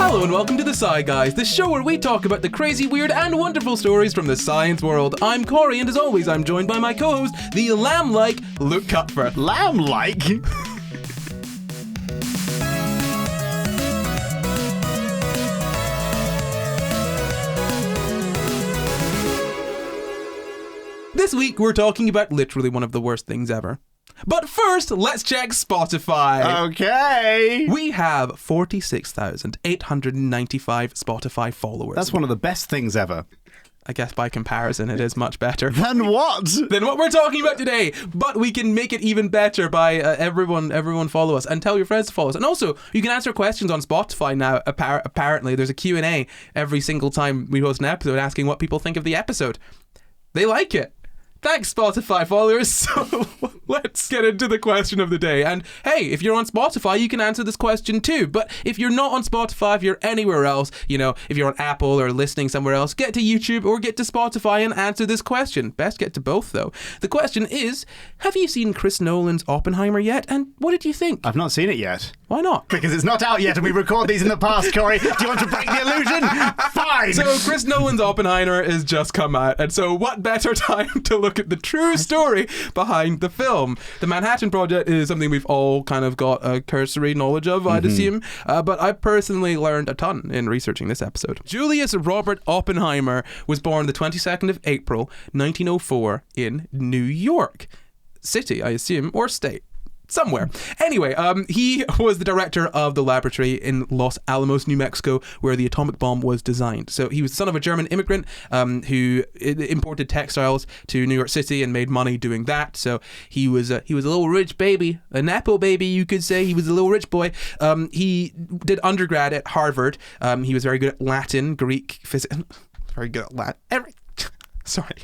Hello and welcome to the SCI Guys, the show where we talk about the crazy, weird and wonderful stories from the science world. I'm Corey and as always I'm joined by my co-host, the lamb-like Luke Cutfer. Lamb-like? This week we're talking about literally one of the worst things ever. But first, let's check Spotify. Okay. We have 46,895 Spotify followers. That's one of the best things ever. I guess by comparison, it is much better. Than what? Than what we're talking about today. But we can make it even better by everyone follow us and tell your friends to follow us. And also, you can answer questions on Spotify now. Apparently, there's a Q&A every single time we post an episode asking what people think of the episode. They like it. Thanks, Spotify followers. So let's get into the question of the day. And hey, if you're on Spotify, you can answer this question too. But if you're not on Spotify, if you're anywhere else, if you're on Apple or listening somewhere else, get to YouTube or get to Spotify and answer this question. Best get to both, though. The question is, have you seen Chris Nolan's Oppenheimer yet? And what did you think? I've not seen it yet. Why not? Because it's not out yet and we record these in the past, Corey. Do you want to break the illusion? Fine! So Chris Nolan's Oppenheimer has just come out, and so what better time to look at the true story behind the film? The Manhattan Project is something we've all kind of got a cursory knowledge of, I'd assume, but I personally learned a ton in researching this episode. Julius Robert Oppenheimer was born the 22nd of April, 1904 in New York City, I assume, or state. Somewhere. Anyway, he was the director of the laboratory in Los Alamos, New Mexico, where the atomic bomb was designed. So he was the son of a German immigrant who imported textiles to New York City and made money doing that. So he was a little rich baby, a Nepo baby, you could say. He was a little rich boy. He did undergrad at Harvard. He was very good at Latin, Greek, physics. Very good at Latin. Sorry.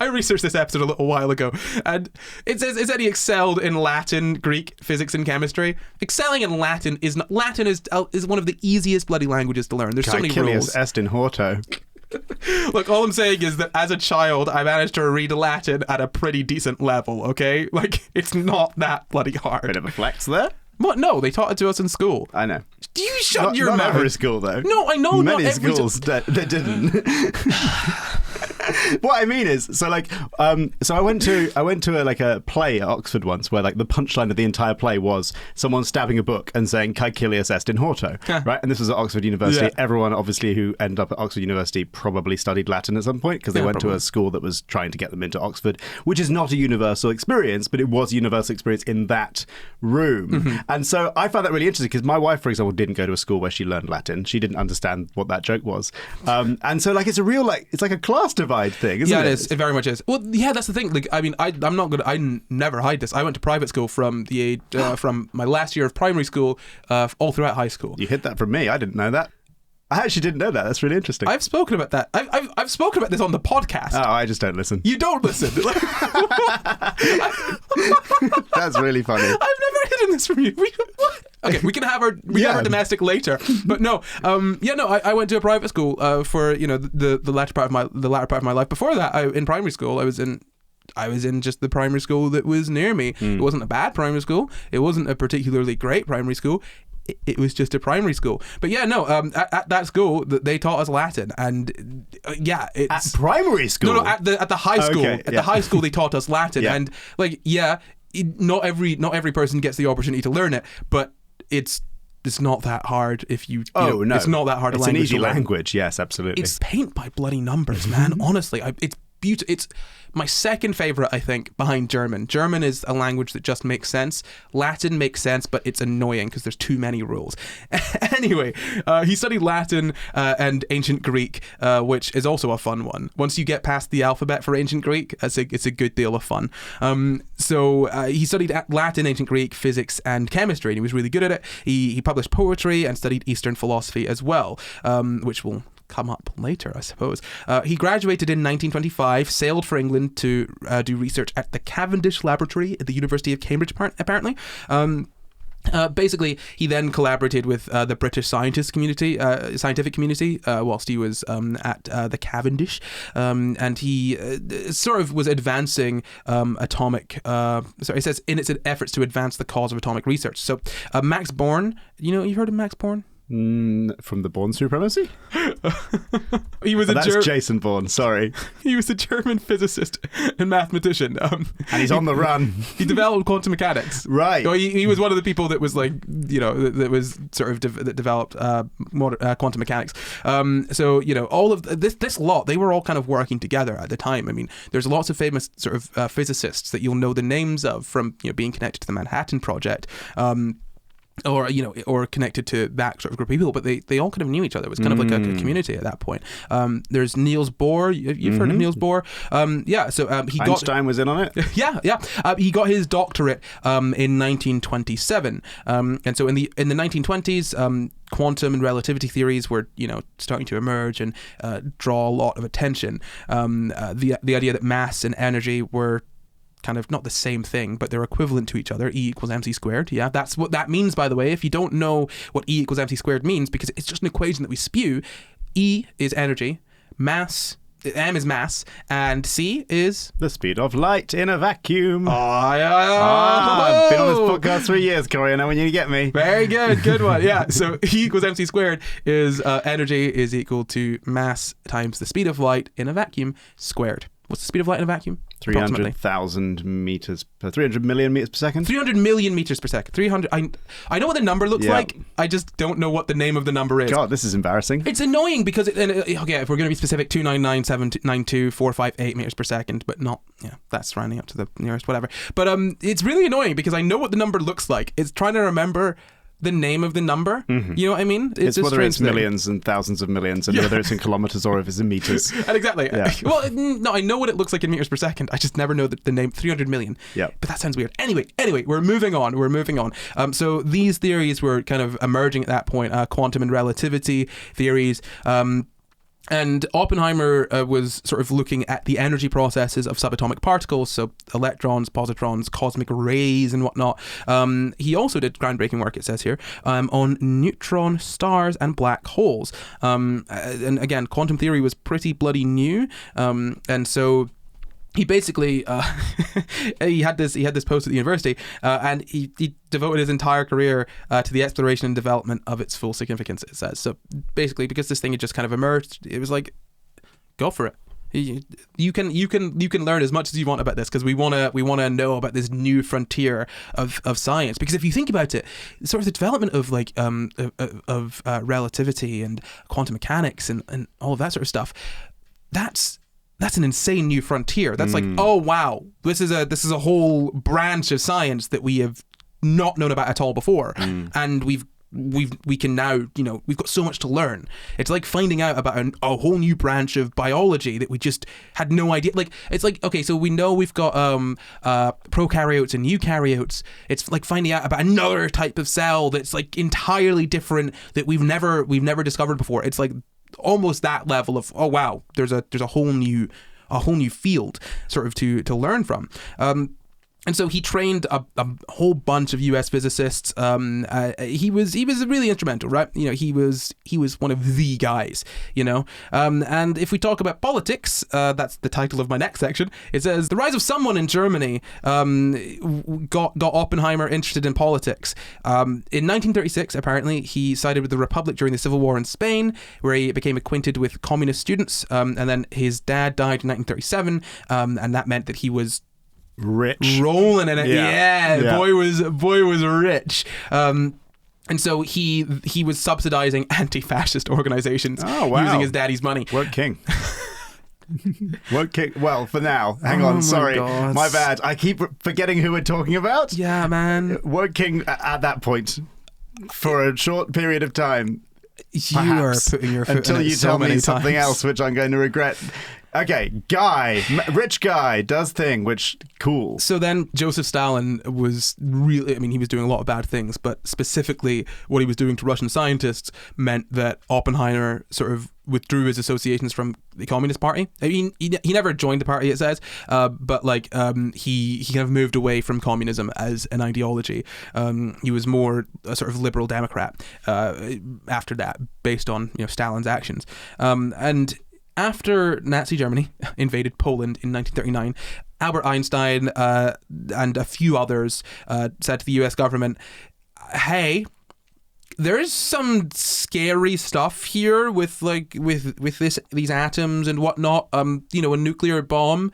I researched this episode a little while ago, and it said he excelled in Latin, Greek, physics, and chemistry. Excelling in Latin is one of the easiest bloody languages to learn. There's so many rules. Est in horto. Look, all I'm saying is that as a child, I managed to read Latin at a pretty decent level. Okay, like it's not that bloody hard. Bit of a flex there. What? No, they taught it to us in school. I know. Do you shut your mouth? Not every school, though. No, I know. Many not every schools they didn't. What I mean is, so I went to a play at Oxford once where like the punchline of the entire play was someone stabbing a book and saying "Caecilius est in horto," right? And this was at Oxford University. Yeah. Everyone obviously who ended up at Oxford University probably studied Latin at some point because they went to a school that was trying to get them into Oxford, which is not a universal experience, but it was a universal experience in that room. Mm-hmm. And so I found that really interesting because my wife, for example, didn't go to a school where she learned Latin. She didn't understand what that joke was, and so like it's a real it's like a class divide thing, isn't it? Yeah, it is. It very much is. Well, yeah, that's the thing. Like, I mean, I'm not good. I never hide this. I went to private school from from my last year of primary school, all throughout high school. You hid that from me. I didn't know that. I actually didn't know that. That's really interesting. I've spoken about that. I've spoken about this on the podcast. Oh, I just don't listen. You don't listen. That's really funny. I've never hidden this from you. Okay, we can have our domestic later. But no, I went to a private school for the latter part of my life. Before that, in primary school, I was in just the primary school that was near me. It wasn't a bad primary school. It wasn't a particularly great primary school. It was just a primary school. But yeah, no, at that school, they taught us Latin. And it's... At primary school? No, at the high school. Okay, the high school, they taught us Latin. Yeah. And not every person gets the opportunity to learn it, but it's not that hard if you... no. It's not that hard a language. It's an easy language, yes, absolutely. It's paint by bloody numbers, man. Honestly, it's beautiful. It's my second favorite, I think, behind German. German is a language that just makes sense. Latin makes sense, but it's annoying because there's too many rules. Anyway, he studied Latin and ancient Greek, which is also a fun one. Once you get past the alphabet for ancient Greek, it's a good deal of fun. So he studied Latin, ancient Greek, physics, and chemistry, and he was really good at it. He published poetry and studied Eastern philosophy as well, which will come up later, I suppose. He graduated in 1925, sailed for England to do research at the Cavendish Laboratory at the University of Cambridge, apparently. Basically, he then collaborated with the British scientific community, whilst he was at the Cavendish, and he sort of was advancing atomic. Sorry, it says in its efforts to advance the cause of atomic research. So, Max Born, you heard of Max Born? From the Bourne Supremacy? He was that's Jason Bourne, sorry. He was a German physicist and mathematician. And he's on the run. He developed quantum mechanics. Right. So he was one of the people that was like, that was sort of that developed quantum mechanics. So, all of this lot, they were all kind of working together at the time. I mean, there's lots of famous sort of physicists that you'll know the names of from being connected to the Manhattan Project. Or connected to that sort of group of people, but they all kind of knew each other. It was kind of like a community at that point. There's Niels Bohr. You've heard of Niels Bohr? So he Einstein was in on it. Yeah. He got his doctorate in 1927, and so in the 1920s. Quantum and relativity theories were, starting to emerge and draw a lot of attention. The idea that mass and energy were kind of not the same thing, but they're equivalent to each other. E equals mc squared. Yeah, that's what that means, by the way. If you don't know what E equals mc squared means, because it's just an equation that we spew. E is energy, mass, M is mass, and C is the speed of light in a vacuum. I've been on this podcast for years, Corey. I know when you get me. Very good one. Yeah. So E equals mc squared is energy is equal to mass times the speed of light in a vacuum squared. What's the speed of light in a vacuum? 300,000 meters per 300 million meters per second. 300 million meters per second. 300. I know what the number looks like. I just don't know what the name of the number is. God, this is embarrassing. It's annoying because if we're going to be specific, 299,792,458 meters per second, but not. Yeah, that's rounding up to the nearest whatever. But it's really annoying because I know what the number looks like. It's trying to remember the name of the number. Mm-hmm. You know what I mean? It's whether it's millions and thousands of millions, and whether it's in kilometers or if it's in meters. And exactly. Yeah. Well, no, I know what it looks like in meters per second. I just never know the name. 300 million. Yeah. But that sounds weird. Anyway, we're moving on. So these theories were kind of emerging at that point. Quantum and relativity theories. And Oppenheimer was sort of looking at the energy processes of subatomic particles, so electrons, positrons, cosmic rays, and whatnot. He also did groundbreaking work, it says here, on neutron stars and black holes. And again, quantum theory was pretty bloody new, and so he basically he had this post at the university, and he devoted his entire career to the exploration and development of its full significance, it says. So basically, because this thing had just kind of emerged, it was like, go for it. You can learn as much as you want about this, because we want to know about this new frontier of science. Because if you think about it, sort of the development of like of relativity and quantum mechanics and all of that sort of stuff, that's an insane new frontier. That's like, oh wow, this is a whole branch of science that we have not known about at all before, and we can now, we've got so much to learn. It's like finding out about a whole new branch of biology that we just had no idea. Like, it's like, okay, so we know we've got prokaryotes and eukaryotes. It's like finding out about another type of cell that's like entirely different that we've never discovered before. It's like almost that level of, oh wow, there's a whole new field sort of to learn from. And so he trained a whole bunch of US physicists. He was really instrumental, right? He was one of the guys, And if we talk about politics, that's the title of my next section. It says the rise of someone in Germany got Oppenheimer interested in politics. In 1936, apparently, he sided with the Republic during the Civil War in Spain, where he became acquainted with communist students. And then his dad died in 1937, and that meant that he was rich, rolling in it. Yeah. Boy was rich. And so he was subsidizing anti-fascist organizations using his daddy's money. Work king. Well, for now. Hang on, sorry. God. My bad. I keep forgetting who we're talking about. Yeah, man. Work king at that point for a short period of time. You are putting your foot until in it you so tell me many something times. else, which I'm going to regret. Okay, rich guy does thing, which cool. So then Joseph Stalin was really, he was doing a lot of bad things, but specifically what he was doing to Russian scientists meant that Oppenheimer sort of withdrew his associations from the Communist Party. He never joined the party, it says, but he kind of moved away from communism as an ideology. He was more a sort of liberal Democrat after that, based on Stalin's actions. And after Nazi Germany invaded Poland in 1939, Albert Einstein and a few others said to the US government, hey, there is some scary stuff here with these atoms and whatnot. A nuclear bomb.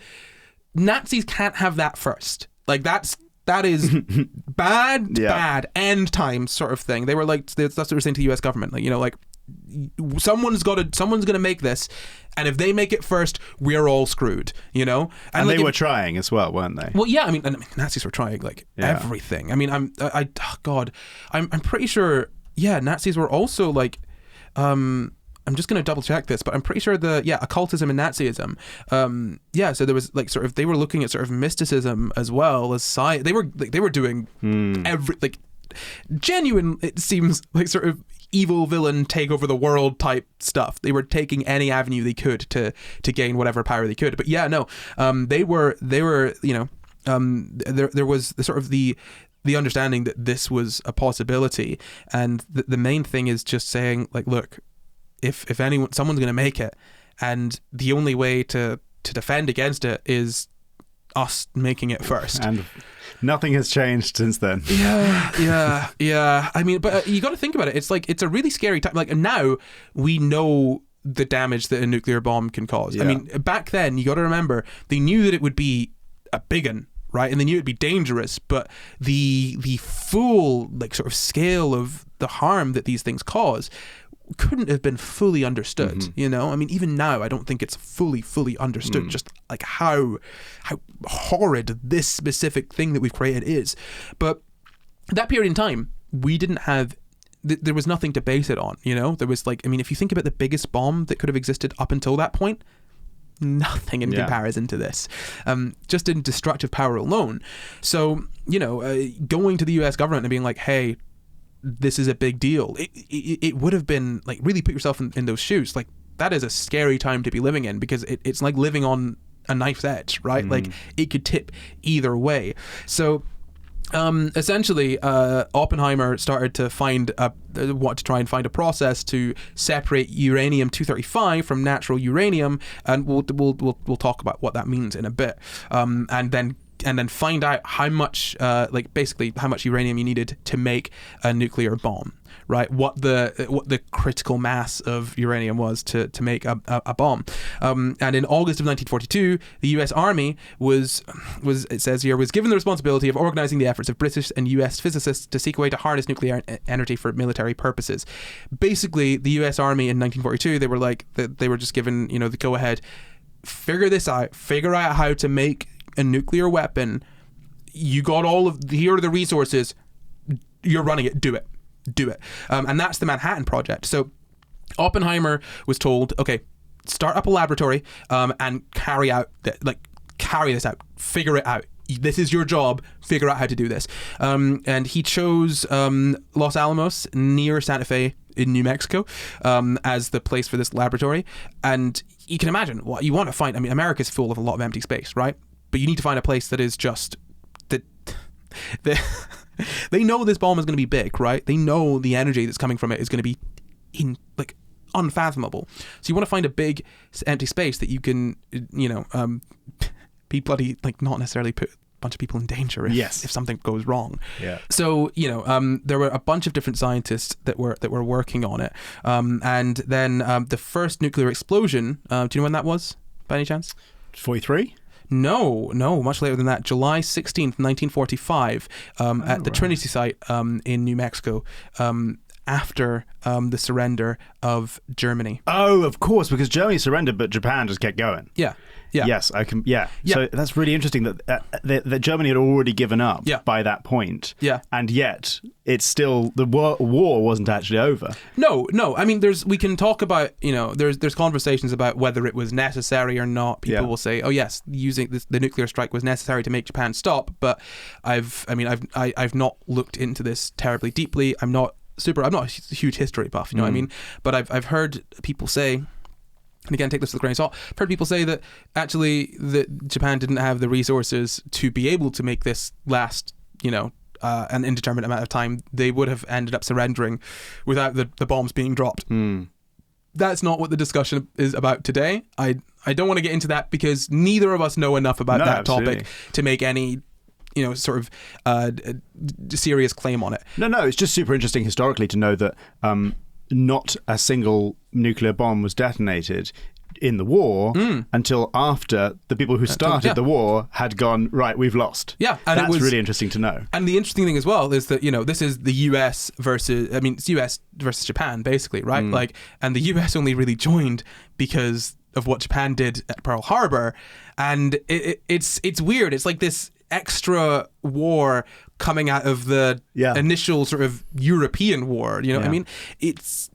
Nazis can't have that first. Like that is bad end time sort of thing. They were like, that's what they were saying to the US government. Like, someone's gonna make this, and if they make it first, we're all screwed. And they were trying as well, weren't they? Well, yeah. I mean, Nazis were trying everything. I mean, I'm pretty sure. Yeah, Nazis were also like, I'm just going to double check this, but I'm pretty sure occultism and Nazism. So there was they were looking at sort of mysticism as well as science. They were doing genuine, it seems like sort of evil villain take over the world type stuff. They were taking any avenue they could to gain whatever power they could. But there was the sort of the understanding that this was a possibility, and the main thing is just saying, like, look, if someone's going to make it, and the only way to defend against it is us making it first. And nothing has changed since then. Yeah. I mean, but you got to think about it. It's like, it's a really scary time. Like, now we know the damage that a nuclear bomb can cause. Yeah. I mean, back then, you got to remember, they knew that it would be a big one, right? And they knew it'd be dangerous, but the full sort of scale of the harm that these things cause couldn't have been fully understood. Mm-hmm. I mean, even now I don't think it's fully understood just like how horrid this specific thing that we've created is. But that period in time, we didn't have there was nothing to base it on. There was if you think about the biggest bomb that could have existed up until that point, nothing in comparison to this, just in destructive power alone. So going to the US government and being like, hey, this is a big deal, it would have been like, really put yourself in those shoes. Like, that is a scary time to be living in, because it's like living on a knife's edge, right? Like, it could tip either way. So essentially, Oppenheimer started to try and find a process to separate uranium-235 from natural uranium, and we'll talk about what that means in a bit. And then find out how much, basically how much uranium you needed to make a nuclear bomb, right? What the critical mass of uranium was to make a bomb. And in August of 1942, the U.S. Army was it says here, was given the responsibility of organizing the efforts of British and U.S. physicists to seek a way to harness nuclear energy for military purposes. Basically, the U.S. Army in 1942, they were just given the go ahead. Figure this out. Figure out how to make a nuclear weapon. You got here are the resources, you're running it, do it. And that's the Manhattan Project. So Oppenheimer was told, okay, start up a laboratory and carry this out, figure it out. This is your job, figure out how to do this. And he chose Los Alamos near Santa Fe in New Mexico as the place for this laboratory. And you can imagine what you want to find. I mean, America's full of a lot of empty space, right? But you need to find a place that is just that. They know this bomb is going to be big, right? They know the energy that's coming from it is going to be unfathomable. So you want to find a big empty space that you can, be bloody not necessarily put a bunch of people in danger if something goes wrong. Yeah. So there were a bunch of different scientists that were working on it, and then the first nuclear explosion. Do you know when that was, by any chance? 43. No, much later than that. July 16th, 1945, at the Trinity site in New Mexico, after the surrender of Germany. Oh, of course, because Germany surrendered, but Japan just kept going. Yeah. Yes, I can. Yeah. So that's really interesting that Germany had already given up by that point. Yeah. And yet it's still the war wasn't actually over. No. I mean, we can talk about there's conversations about whether it was necessary or not. People will say, oh yes, using the nuclear strike was necessary to make Japan stop. But I've not looked into this terribly deeply. I'm not a huge history buff. You know what I mean? But I've heard people say. And again, take this with a grain of salt. I've heard people say that actually that Japan didn't have the resources to be able to make this last, an indeterminate amount of time. They would have ended up surrendering without the bombs being dropped. That's not what the discussion is about today. I don't want to get into that because neither of us know enough about that topic to make any sort of serious claim on it. No, it's just super interesting historically to know that not a single nuclear bomb was detonated in the war until after the people who started the war had gone, right, we've lost. Yeah, and that's really interesting to know. And the interesting thing as well is that, this is the US versus, it's US versus Japan, basically, right? Like, and the US only really joined because of what Japan did at Pearl Harbor. And it's weird. It's like this extra war coming out of the initial sort of European war. I mean, it's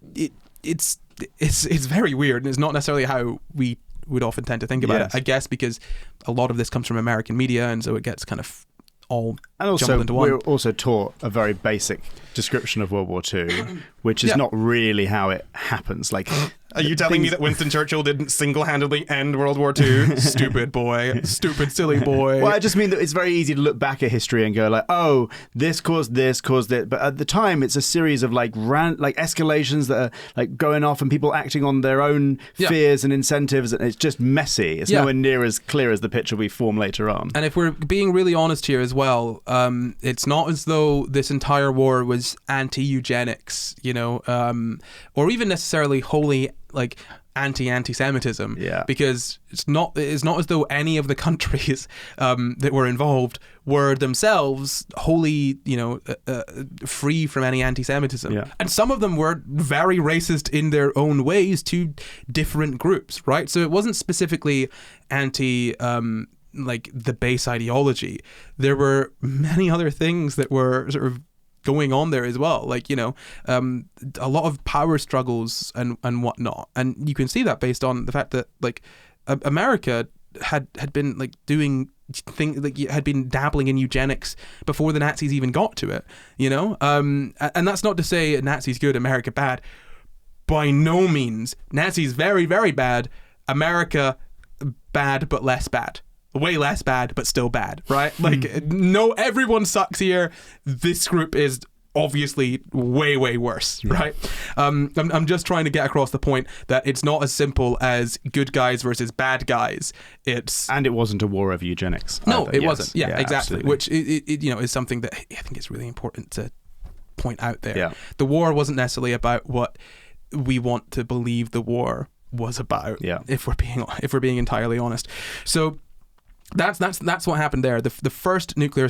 very weird, and it's not necessarily how we would often tend to think about it, I guess, because a lot of this comes from American media, and so it gets kind of all jumbled into one. We're also taught a very basic description of World War II, which is not really how it happens. Like, are you telling me that Winston Churchill didn't single-handedly end World War II? Stupid boy. Stupid, silly boy. Well, I just mean that it's very easy to look back at history and go like, oh, this caused this, but at the time it's a series of like escalations that are like going off and people acting on their own fears and incentives, and it's just messy. It's nowhere near as clear as the picture we form later on. And if we're being really honest here as well, it's not as though this entire war was anti-eugenics, or even necessarily wholly like anti-Semitism, because it's not as though any of the countries that were involved were themselves wholly free from any anti-Semitism, and some of them were very racist in their own ways to different groups, right? So it wasn't specifically anti like the base ideology. There were many other things that were sort of going on there as well, like a lot of power struggles and whatnot, and you can see that based on the fact that like America had been like doing things, like had been dabbling in eugenics before the Nazis even got to it, and that's not to say Nazis good, America bad. By no means. Nazis very, very bad. America bad, but less bad. Way less bad, but still bad, right? Like, no, everyone sucks here. This group is obviously way, way worse, right? I'm just trying to get across the point that it's not as simple as good guys versus bad guys. And it wasn't a war over eugenics. No, either. It wasn't. Yeah, exactly. Absolutely. Which is something that I think is really important to point out there. Yeah. The war wasn't necessarily about what we want to believe the war was about. Yeah. If we're being entirely honest. So that's what happened there. The first nuclear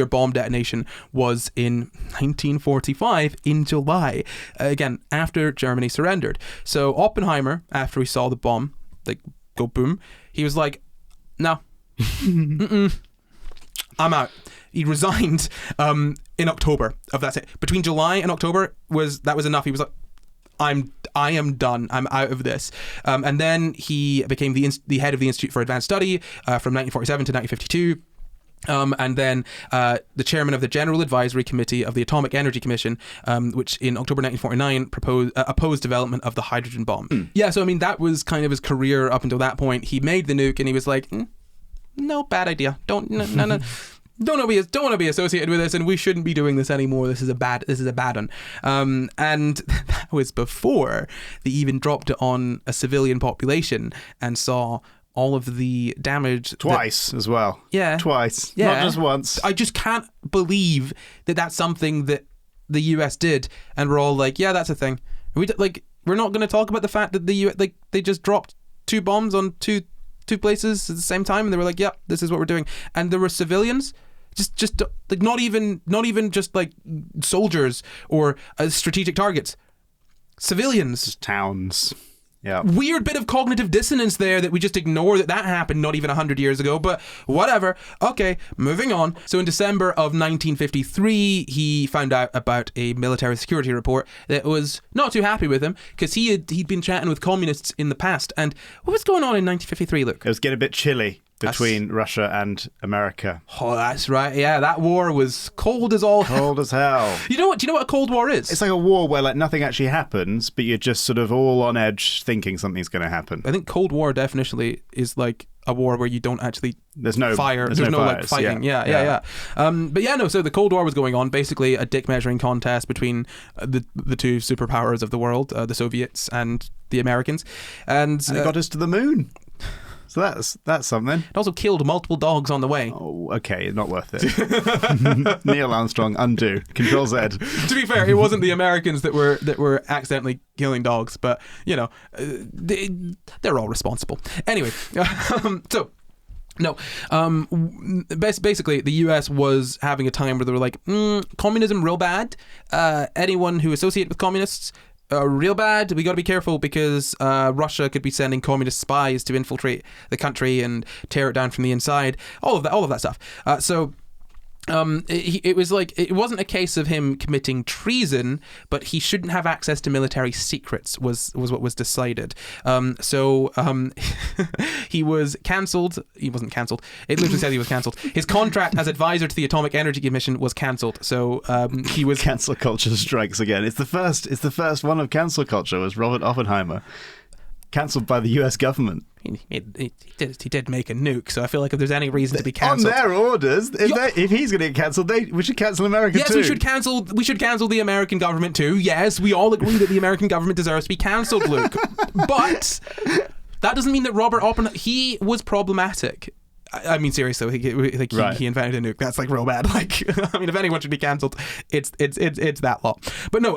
bomb detonation was in 1945 in July, again after Germany surrendered. So Oppenheimer, after he saw the bomb like go boom, he was like, no, I'm out. He resigned in October of that. Between July and October was enough. He was like, I am done. I'm out of this. And then he became the head of the Institute for Advanced Study from 1947 to 1952. And then the chairman of the General Advisory Committee of the Atomic Energy Commission, which in October 1949 opposed development of the hydrogen bomb. Yeah, so I mean, that was kind of his career up until that point. He made the nuke and he was like, no, bad idea. Don't want to be associated with this, and we shouldn't be doing this anymore. This is a bad one. And that was before they even dropped it on a civilian population and saw all of the damage twice as well. Yeah, twice. Yeah. Not just once. I just can't believe that that's something that the US did, and we're all like, yeah, that's a thing. We're not going to talk about the fact that the US, like, they just dropped 2 bombs on two places at the same time, and they were like, yep, this is what we're doing. And there were civilians, just like not even just like soldiers or strategic targets, civilians, just towns. Yeah. Weird bit of cognitive dissonance there that we just ignore that happened not even 100 years ago, but whatever. Okay, moving on. So in December of 1953, he found out about a military security report that was not too happy with him, because he'd been chatting with communists in the past. And what was going on in 1953, Luke? It was getting a bit chilly between Russia and America. Oh, that's right. Yeah, that war was cold as all hell. Cold as hell. Do you know what a Cold War is? It's like a war where like nothing actually happens, but you're just sort of all on edge thinking something's going to happen. I think Cold War definitionally is like a war where you don't actually fire. There's no like fighting. Yeah. But yeah, no. So the Cold War was going on, basically a dick measuring contest between the two superpowers of the world, the Soviets and the Americans, and it got us to the moon. So that's something. It also killed multiple dogs on the way. Oh, okay, not worth it. Neil Armstrong, undo. Control Z. To be fair, it wasn't the Americans that were accidentally killing dogs, but they're all responsible. Anyway, basically the US was having a time where they were like, communism real bad. Anyone who associated with communists, real bad. We got to be careful because Russia could be sending communist spies to infiltrate the country and tear it down from the inside. All of that stuff. It was like, it wasn't a case of him committing treason, but he shouldn't have access to military secrets was what was decided. He was cancelled. He wasn't cancelled. It literally said he was cancelled. His contract as advisor to the Atomic Energy Commission was cancelled. So he was cancel culture strikes again. It's the first one of cancel culture was Robert Oppenheimer. Cancelled by the US government. He did make a nuke, so I feel like if there's any reason to be cancelled, on their orders, if he's going to get cancelled, we should cancel America too. Yes, we should cancel the American government too. Yes, we all agree that the American government deserves to be cancelled, Luke. But that doesn't mean that Robert Oppenheimer, he was problematic. I mean, seriously, he invented a nuke. That's like real bad. Like, I mean, if anyone should be cancelled, it's that lot. But no,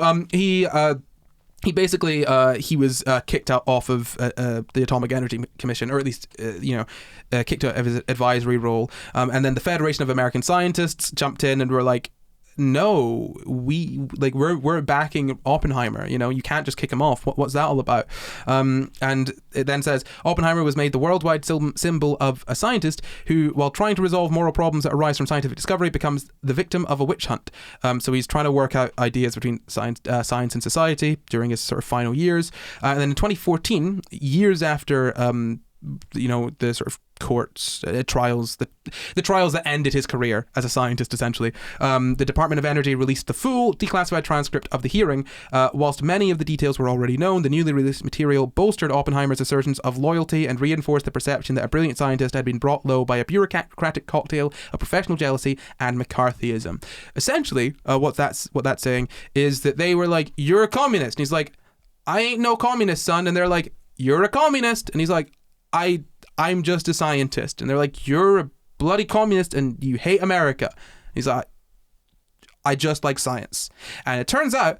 he basically he was kicked out off of the Atomic Energy Commission, or at least kicked out of his advisory role, and then the Federation of American Scientists jumped in and were like, no, we're backing Oppenheimer. You can't just kick him off. What's that all about? And it then says Oppenheimer was made the worldwide symbol of a scientist who, while trying to resolve moral problems that arise from scientific discovery, becomes the victim of a witch hunt. So he's trying to work out ideas between science and society during his sort of final years. And then in 2014, years after the sort of courts trials, the trials that ended his career as a scientist, essentially, the Department of Energy released the full declassified transcript of the hearing. Whilst many of the details were already known, the newly released material bolstered Oppenheimer's assertions of loyalty and reinforced the perception that a brilliant scientist had been brought low by a bureaucratic cocktail of professional jealousy and McCarthyism. Essentially, what that's saying is that they were like, you're a communist, and he's like, I ain't no communist, son. And they're like, you're a communist, and he's like, I'm just a scientist. And they're like, you're a bloody communist and you hate America. He's like, I just like science. And it turns out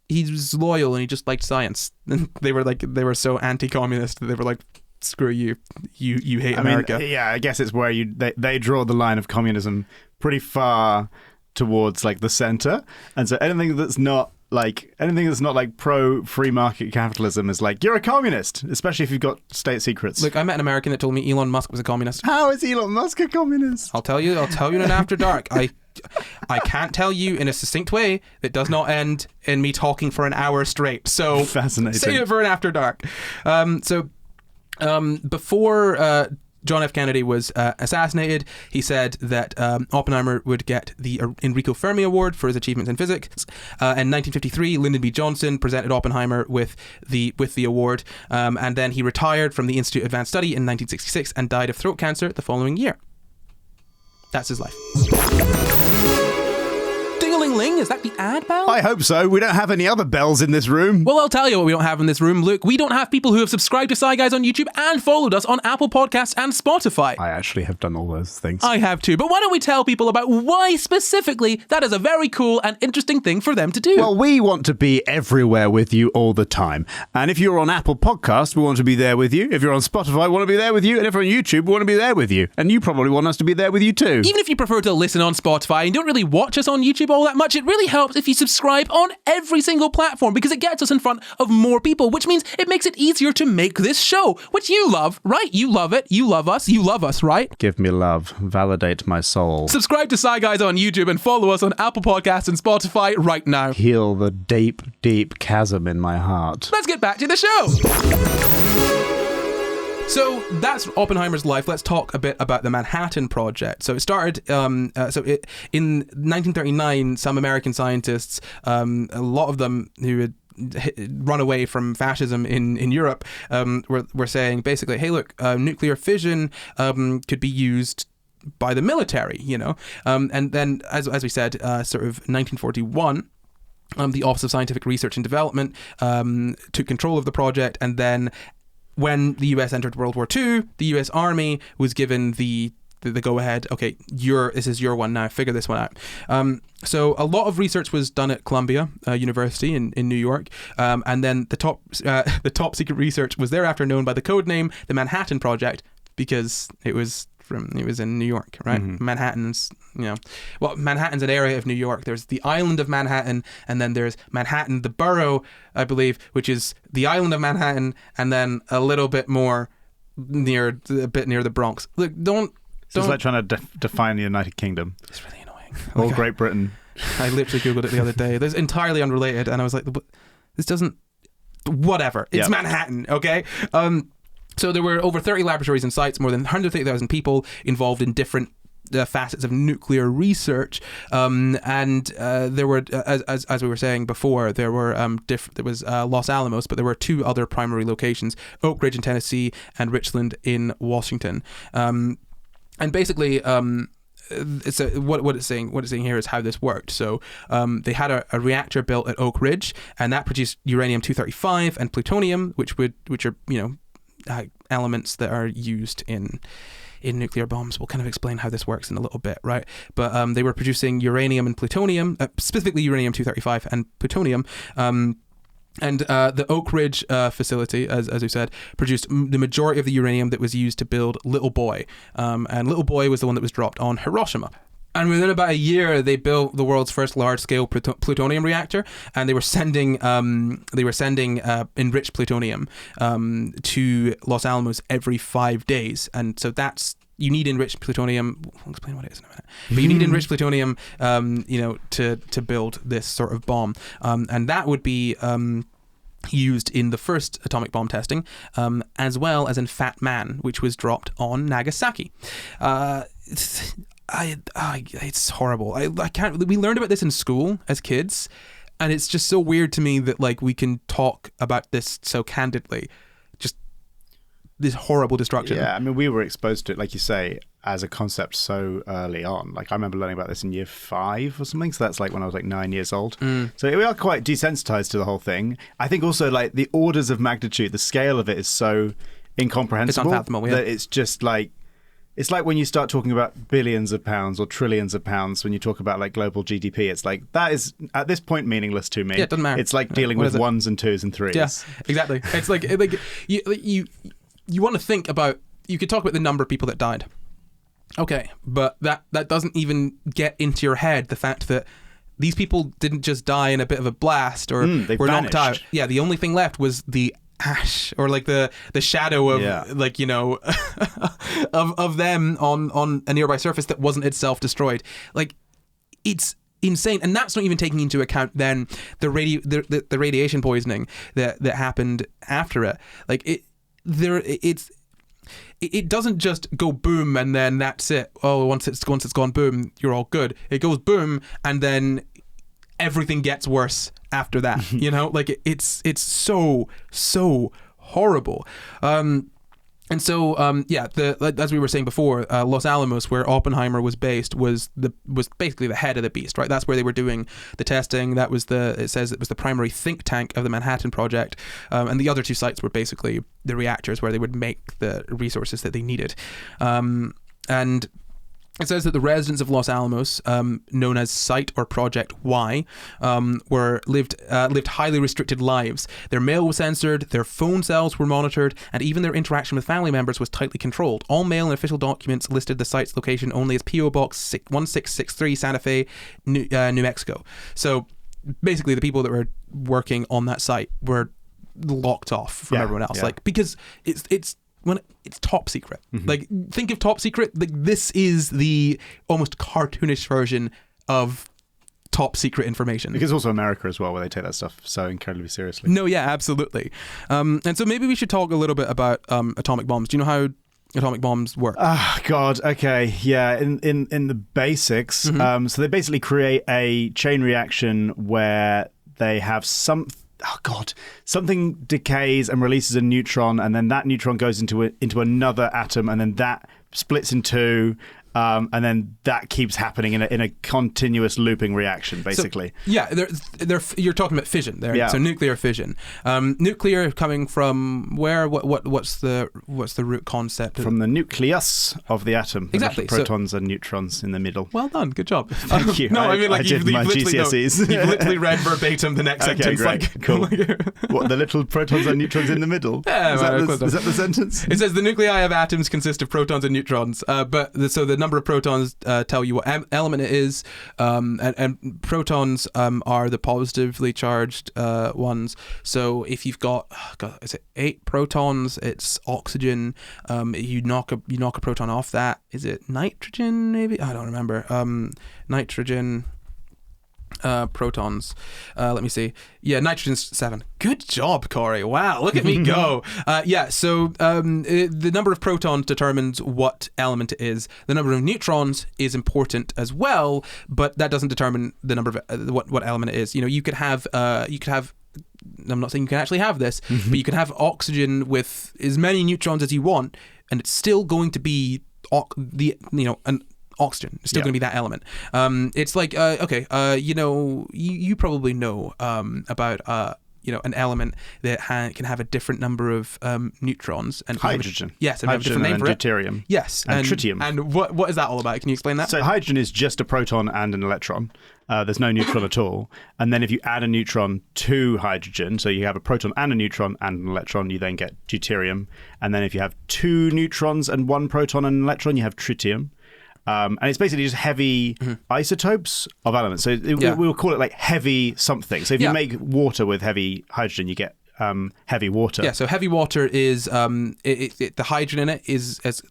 he was loyal and he just liked science. And they were so anti-communist that they were like, screw you hate America. Mean, yeah, I guess it's where they draw the line of communism pretty far towards like the center. And so anything that's not like pro free market capitalism is like, you're a communist, especially if you've got state secrets. Look, I met an American that told me Elon Musk was a communist. How is Elon Musk a communist? I'll tell you in an After Dark. I can't tell you in a succinct way that does not end in me talking for an hour straight. So fascinating. Save it for an After Dark. Before John F. Kennedy was assassinated, he said that Oppenheimer would get the Enrico Fermi Award for his achievements in physics. In 1953, Lyndon B. Johnson presented Oppenheimer with the award, and then he retired from the Institute of Advanced Study in 1966 and died of throat cancer the following year. That's his life. Ding-a-ling-ling, is that the ad bell? I hope so. We don't have any other bells in this room. Well, I'll tell you what we don't have in this room, Luke. We don't have people who have subscribed to SCI Guys on YouTube and followed us on Apple Podcasts and Spotify. I actually have done all those things. I have too. But why don't we tell people about why specifically that is a very cool and interesting thing for them to do? Well, we want to be everywhere with you all the time. And if you're on Apple Podcasts, we want to be there with you. If you're on Spotify, we want to be there with you. And if you're on YouTube, we want to be there with you. And you probably want us to be there with you too. Even if you prefer to listen on Spotify and don't really watch us on YouTube all that much, it really helps if you subscribe on every single platform because it gets us in front of more people, which means it makes it easier to make this show, which you love, right? You love it. You love us, right? Give me love. Validate my soul. Subscribe to SCI Guys on YouTube and follow us on Apple Podcasts and Spotify right now. Heal the deep, deep chasm in my heart. Let's get back to the show. So that's Oppenheimer's life. Let's talk a bit about the Manhattan Project. So it started, in 1939, some American scientists, a lot of them who had run away from fascism in Europe, were saying basically, hey, look, nuclear fission could be used by the military, and then, as we said, sort of 1941, the Office of Scientific Research and Development took control of the project, and then when the US entered World War II, the US Army was given the go-ahead. Okay, this is your one now. Figure this one out. So a lot of research was done at Columbia University in New York, and then the top secret research was thereafter known by the code name the Manhattan Project, because it was in New York, right? Mm-hmm. Manhattan's an area of New York. There's the island of Manhattan, and then there's Manhattan, the borough, I believe, which is the island of Manhattan, and then a little bit more near the Bronx. Look, It's like trying to define the United Kingdom. It's really annoying. Or Great Britain. I literally Googled it the other day. It's entirely unrelated, and I was like, this doesn't... Whatever. It's Manhattan, okay? So there were over 30 laboratories and sites, more than 130,000 people involved in different facets of nuclear research, and there were, as we were saying before, there were there was Los Alamos, but there were two other primary locations: Oak Ridge in Tennessee and Richland in Washington. And basically, what it's saying here is how this worked. So they had a reactor built at Oak Ridge, and that produced uranium-235 and plutonium, which are elements that are used in nuclear bombs. We'll kind of explain how this works in a little bit, right? But they were producing uranium and plutonium, specifically uranium-235 and plutonium. And the Oak Ridge facility, as we said, produced the majority of the uranium that was used to build Little Boy. And Little Boy was the one that was dropped on Hiroshima. And within about a year, they built the world's first large-scale plutonium reactor, and they were sending enriched plutonium to Los Alamos every 5 days. And so you need enriched plutonium. I'll explain what it is in a minute. But you need enriched plutonium, to build this sort of bomb, and that would be used in the first atomic bomb testing, as well as in Fat Man, which was dropped on Nagasaki. It's horrible. I can't. We learned about this in school as kids, and it's just so weird to me that we can talk about this so candidly. Just this horrible destruction. Yeah, I mean, we were exposed to it, like you say, as a concept so early on. I remember learning about this in year 5 or something. So that's when I was 9 years old. So we are quite desensitized to the whole thing. I think also the orders of magnitude, the scale of it is so incomprehensible. It's unfathomable. Yeah. That it's just it's like when you start talking about billions of pounds or trillions of pounds when you talk about global GDP. It's that is at this point meaningless to me. Yeah, it doesn't matter. It's like dealing with ones and twos and threes. Yeah, exactly. It's you want to think about. You could talk about the number of people that died. Okay, but that doesn't even get into your head the fact that these people didn't just die in a bit of a blast or were knocked out. Yeah, the only thing left was the ash or the shadow of of them on a nearby surface that wasn't itself destroyed. It's insane, and that's not even taking into account then the radiation poisoning that happened after it. It doesn't just go boom and then that's it. Oh, once it's gone boom, you're all good. It goes boom and then everything gets worse after that. It's so horrible. And so, as we were saying before, Los Alamos, where Oppenheimer was based, was basically the head of the beast, right? That's where they were doing the testing. It says it was the primary think tank of the Manhattan Project, and the other two sites were basically the reactors where they would make the resources that they needed. And it says that the residents of Los Alamos, known as Site or Project Y, lived highly restricted lives. Their mail was censored, their phone cells were monitored, and even their interaction with family members was tightly controlled. All mail and official documents listed the site's location only as P.O. Box 1663, Santa Fe, New Mexico. So basically, the people that were working on that site were locked off from everyone else, because it's top secret. Think of top secret. This is the almost cartoonish version of top secret information. Because also America as well, where they take that stuff so incredibly seriously. No, yeah, absolutely. And so maybe we should talk a little bit about atomic bombs. Do you know how atomic bombs work? God, okay, yeah. In the basics, so they basically create a chain reaction where they have something decays and releases a neutron, and then that neutron goes into another atom, and then that splits in two, And then that keeps happening in a continuous looping reaction, basically. So, yeah, you're talking about fission there. Yeah. So nuclear fission. Nuclear coming from where? What's the root concept? From the nucleus of the atom. Exactly. Protons and neutrons in the middle. Well done. Good job. Thank you. No, I mean, like, I did my GCSEs. You've literally read verbatim the next Okay, sentence. great. Like, Cool. What, the little protons and neutrons in the middle? Yeah, is that the sentence? It says the nuclei of atoms consist of protons and neutrons, so the number of protons tell you what element it is, and protons are the positively charged ones. So if you've got, is it 8 protons? It's oxygen. You knock a proton off that. Is it nitrogen? Maybe, I don't remember. Nitrogen. Protons. Let me see. Yeah, nitrogen's 7. Good job, Corey. Wow, look at me go. So the number of protons determines what element it is. The number of neutrons is important as well, but that doesn't determine the number of what element it is. You know, you could have. I'm not saying you can actually have this, but you can have oxygen with as many neutrons as you want, and it's still going to be an oxygen. It's still going to be that element. It's like, you probably know about an element that can have a different number of neutrons. And hydrogen. Yes, and hydrogen, have a different name and for deuterium. it. Yes, and tritium. And what is that all about? Can you explain that? So hydrogen is just a proton and an electron. There's no neutron at all. And then if you add a neutron to hydrogen, so you have a proton and a neutron and an electron, you then get deuterium. And then if you have 2 neutrons and 1 proton and an electron, you have tritium. And it's basically just heavy isotopes of elements. So we'll call it like heavy something. So if you make water with heavy hydrogen, you get heavy water. Yeah, so heavy water is, the hydrogen in it is as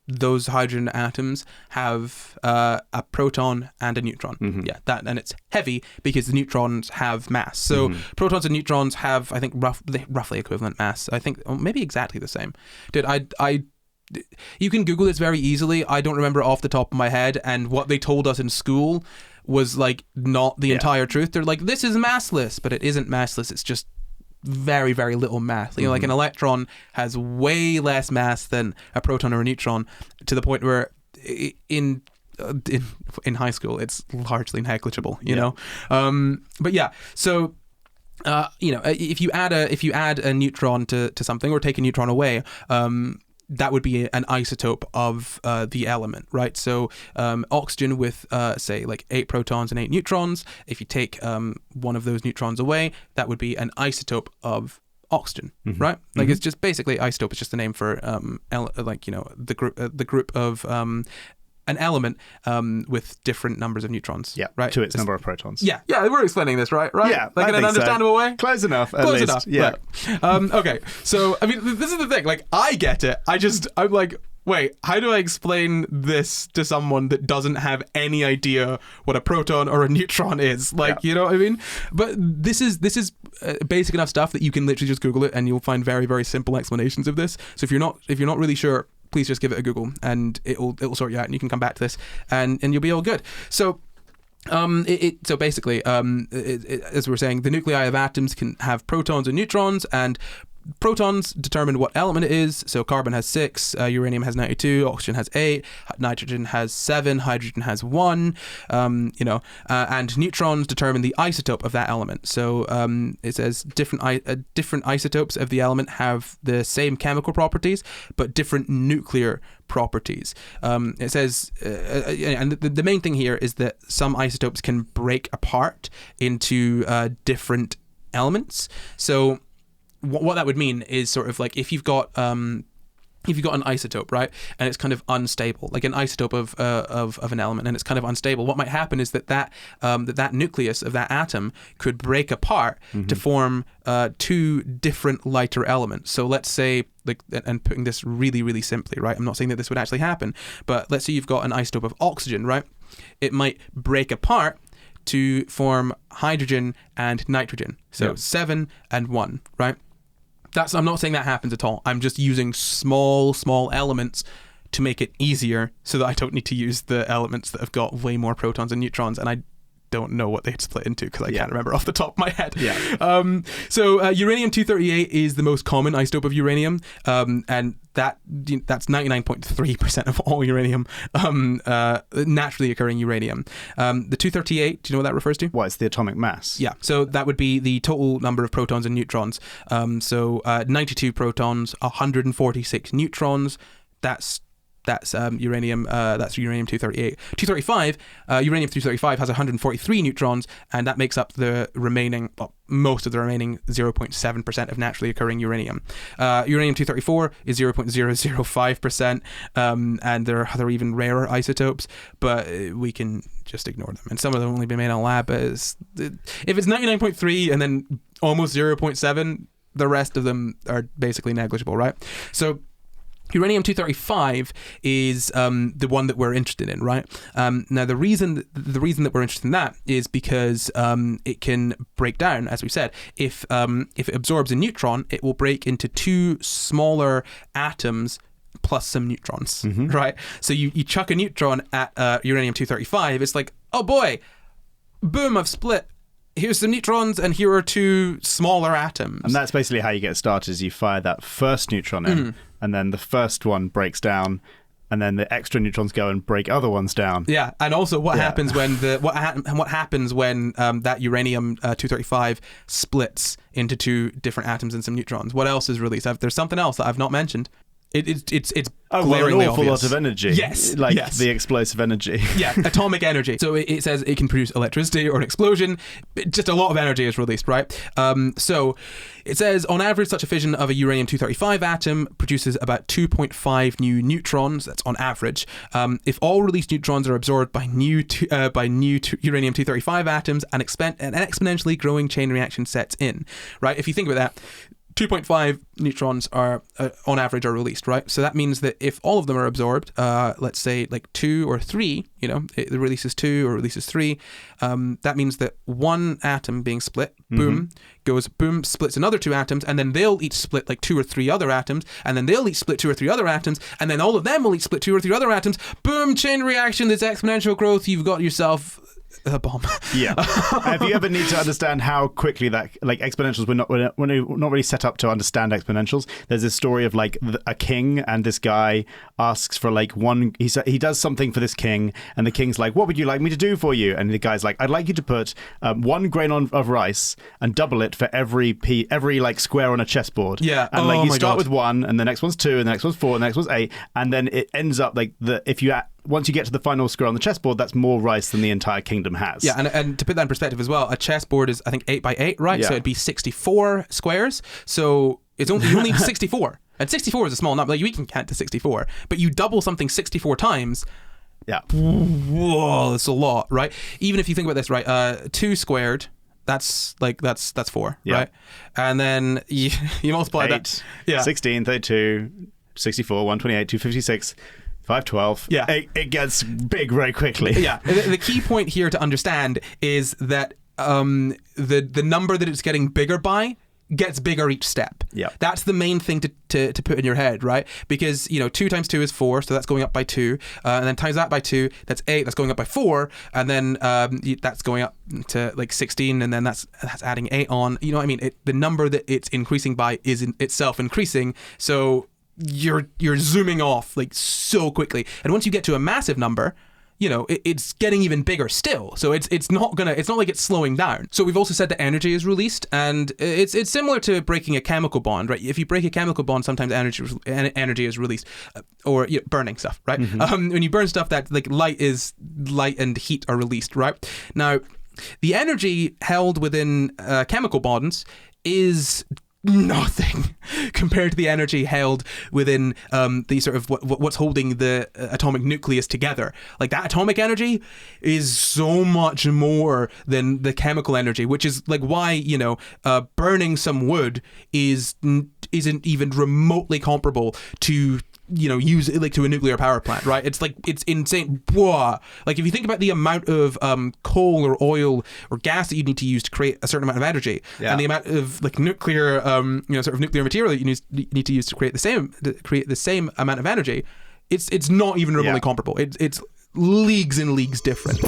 those hydrogen atoms have a proton and a neutron. Yeah, and it's heavy because the neutrons have mass. So protons and neutrons have, I think, roughly equivalent mass. I think maybe exactly the same. You can Google this very easily. I don't remember off the top of my head, and what they told us in school was like not the entire truth. They're like, this is massless, but it isn't massless. It's just very, very little mass. You know, like an electron has way less mass than a proton or a neutron, to the point where in high school it's largely negligible. You know, but yeah, so. If you add a neutron to something, or take a neutron away, that would be an isotope of the element, right? So oxygen with, say, like 8 protons and 8 neutrons, if you take one of those neutrons away, that would be an isotope of oxygen, right? Like it's just basically, isotope is just a name for the group of an element with different numbers of neutrons. Yeah, right. To its number of protons. Yeah, we're explaining this, right? Yeah, like in an understandable way. Close enough, at Close least. enough. Yeah. Right. Okay. So I mean, this is the thing. Like, I get it. I'm like, wait, how do I explain this to someone that doesn't have any idea what a proton or a neutron is? Like, you know what I mean? But this is basic enough stuff that you can literally just Google it, and you'll find very, very simple explanations of this. So if you're not really sure, please just give it a Google, and it'll sort you out, and you can come back to this, and you'll be all good. So so basically, as we were saying, the nuclei of atoms can have protons and neutrons, and protons determine what element it is. So carbon has 6, uranium has 92, oxygen has 8, nitrogen has 7, hydrogen has 1, and neutrons determine the isotope of that element. So it says different isotopes of the element have the same chemical properties, but different nuclear properties. It says, and the main thing here is that some isotopes can break apart into different elements. So what that would mean is sort of like if you've got an isotope, right, and it's kind of unstable, like an isotope of an element, and it's kind of unstable. What might happen is that nucleus of that atom could break apart to form 2 different lighter elements. So let's say, like, and putting this really, really simply, right, I'm not saying that this would actually happen, but let's say you've got an isotope of oxygen, right? It might break apart to form hydrogen and nitrogen. So 7 and 1, right? I'm not saying that happens at all. I'm just using small elements to make it easier, so that I don't need to use the elements that have got way more protons and neutrons. And don't know what they split into because I can't remember off the top of my head. Yeah. So uranium-238 is the most common isotope of uranium, and that's 99.3% of all uranium, naturally occurring uranium. The 238, do you know what that refers to? What, it's the atomic mass? Yeah, so that would be the total number of protons and neutrons. 92 protons, 146 neutrons. That's uranium. That's uranium-238. 235, uranium-235 has 143 neutrons, and that makes up the remaining, most of the remaining 0.7% of naturally occurring uranium. Uranium-234 is 0.005%, and there are other even rarer isotopes, but we can just ignore them. And some of them only been made in a lab. If it's 99.3 and then almost 0.7, the rest of them are basically negligible, right? So uranium-235 is the one that we're interested in, right? Now, the reason that we're interested in that is because it can break down, as we said. If it absorbs a neutron, it will break into two smaller atoms plus some neutrons, right? So you chuck a neutron at uranium-235, it's like, oh boy, boom, I've split. Here's some neutrons, and here are two smaller atoms. And that's basically how you get started, is you fire that first neutron in, and then the first one breaks down, and then the extra neutrons go and break other ones down. Yeah, and also what happens when what happens when that uranium-235 splits into two different atoms and some neutrons? What else is released? There's something else that I've not mentioned. It's glaringly an awful obvious. lot of energy. Yes, the explosive energy. Yeah, atomic energy. So it says it can produce electricity or an explosion. Just a lot of energy is released, right? So it says on average, such a fission of a uranium-235 atom produces about 2.5 new neutrons. That's on average. If all released neutrons are absorbed by new uranium-235 atoms, an exponentially growing chain reaction sets in. Right? If you think about that, 2.5 neutrons are on average are released, right? So that means that if all of them are absorbed, let's say like 2 or 3, it releases 2 or releases 3, that means that one atom being split, boom, goes boom, splits another 2 atoms, and then they'll each split like 2 or 3 other atoms, and then they'll each split 2 or 3 other atoms, and then all of them will each split 2 or 3 other atoms. Boom, chain reaction, there's exponential growth, you've got yourself a bomb. Yeah. If you ever need to understand how quickly that, like, exponentials, we're not really set up to understand exponentials. There's this story of like a king, and this guy asks for like one. He does something for this king, and the king's like, "What would you like me to do for you?" And the guy's like, "I'd like you to put 1 grain of rice and double it for every like square on a chessboard." Yeah. And like you start with 1, and the next one's 2, and the next one's 4, and the next one's 8, and then it ends up like once you get to the final square on the chessboard, that's more rice than the entire kingdom has. Yeah, and to put that in perspective as well, a chessboard is, I think, 8 by 8, right? Yeah. So it'd be 64 squares. So it's only 64. And 64 is a small number. Like, we can count to 64. But you double something 64 times. Yeah. Whoa, that's a lot, right? Even if you think about this, right? 2 squared, that's 4, Yeah. right? And then you multiply 8, that. Yeah. 16, 32, 64, 128, 256... 512. Yeah. It gets big very quickly. Yeah. The key point here to understand is that the number that it's getting bigger by gets bigger each step. Yeah. That's the main thing to put in your head, right? Because, 2 times 2 is 4, so that's going up by 2. And then times that by 2, that's 8, that's going up by 4. And then that's going up to like 16, and then that's adding 8 on. You know what I mean? The number that it's increasing by is in itself increasing. So you're zooming off like so quickly, and once you get to a massive number, it's getting even bigger still. So it's not like it's slowing down. So we've also said that energy is released, and it's similar to breaking a chemical bond, right? If you break a chemical bond, sometimes energy is released, or burning stuff, right? When you burn stuff, that like light and heat are released, right? Now, the energy held within chemical bonds is nothing compared to the energy held within the sort of what's holding the atomic nucleus together. Like, that atomic energy is so much more than the chemical energy, which is like why burning some wood isn't even remotely comparable to use it like to a nuclear power plant, right? It's insane. Whoa. Like, if you think about the amount of coal or oil or gas that you need to use to create a certain amount of energy, and the amount of like nuclear, sort of nuclear material that you need to use to create the same amount of energy, it's not even remotely comparable. It's leagues and leagues different.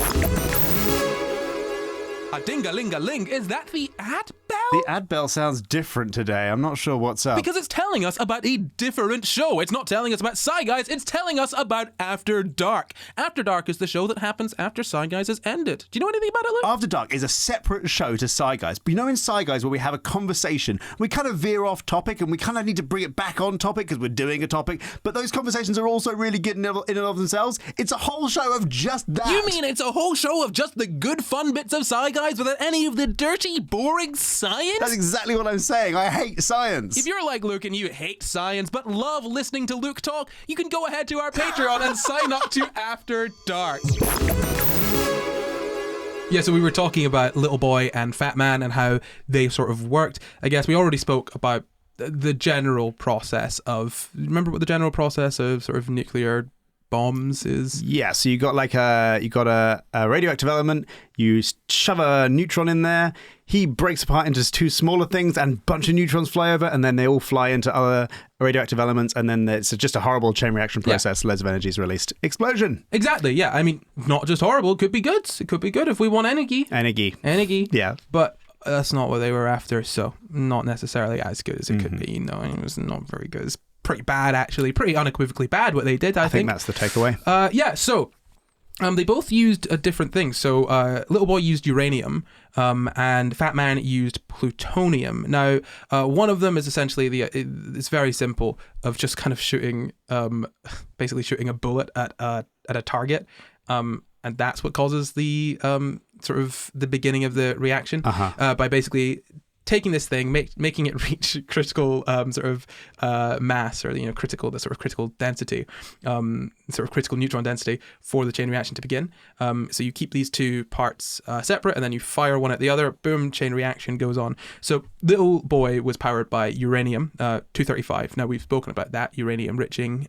A ding-a-ling-a-ling. Is that the ad bell? The ad bell sounds different today. I'm not sure what's up. Because it's telling us about a different show. It's not telling us about Sci Guys, it's telling us about After Dark. After Dark is the show that happens after Sci Guys has ended. Do you know anything about it, Luke? After Dark is a separate show to Sci Guys. But you know in Sci Guys where we have a conversation, we kind of veer off topic and we kind of need to bring it back on topic because we're doing a topic. But those conversations are also really good in and of themselves. It's a whole show of just that. You mean it's a whole show of just the good fun bits of Sci Guys without any of the dirty, boring science? That's exactly what I'm saying. I hate science. If you're like Luke and you hate science but love listening to Luke talk, you can go ahead to our Patreon and sign up to After Dark. Yeah, so we were talking about Little Boy and Fat Man and how they sort of worked. I guess we already spoke about the general process of... Remember what the general process of sort of nuclear bombs is? Yeah, so you got a radioactive element, you shove a neutron in there, he breaks apart into two smaller things and a bunch of neutrons fly over, and then they all fly into other radioactive elements, and then it's just a horrible chain reaction process. Loads of energy is released. Explosion. Exactly, yeah. I mean, not just horrible, it could be good. It could be good if we want energy. Energy. Yeah. But that's not what they were after, so not necessarily as good as it could be. No, it was not very good. It's pretty bad, actually. Pretty unequivocally bad what they did, I think. That's the takeaway. So they both used different things. So Little Boy used uranium and Fat Man used plutonium. Now, one of them is essentially it's very simple of just kind of shooting, basically shooting a bullet at a target. And that's what causes the sort of the beginning of the reaction by basically taking this thing, making it reach critical sort of mass, or critical density, sort of critical neutron density for the chain reaction to begin. So you keep these two parts separate, and then you fire one at the other. Boom, chain reaction goes on. So Little Boy was powered by uranium 235. Now we've spoken about that uranium enriching,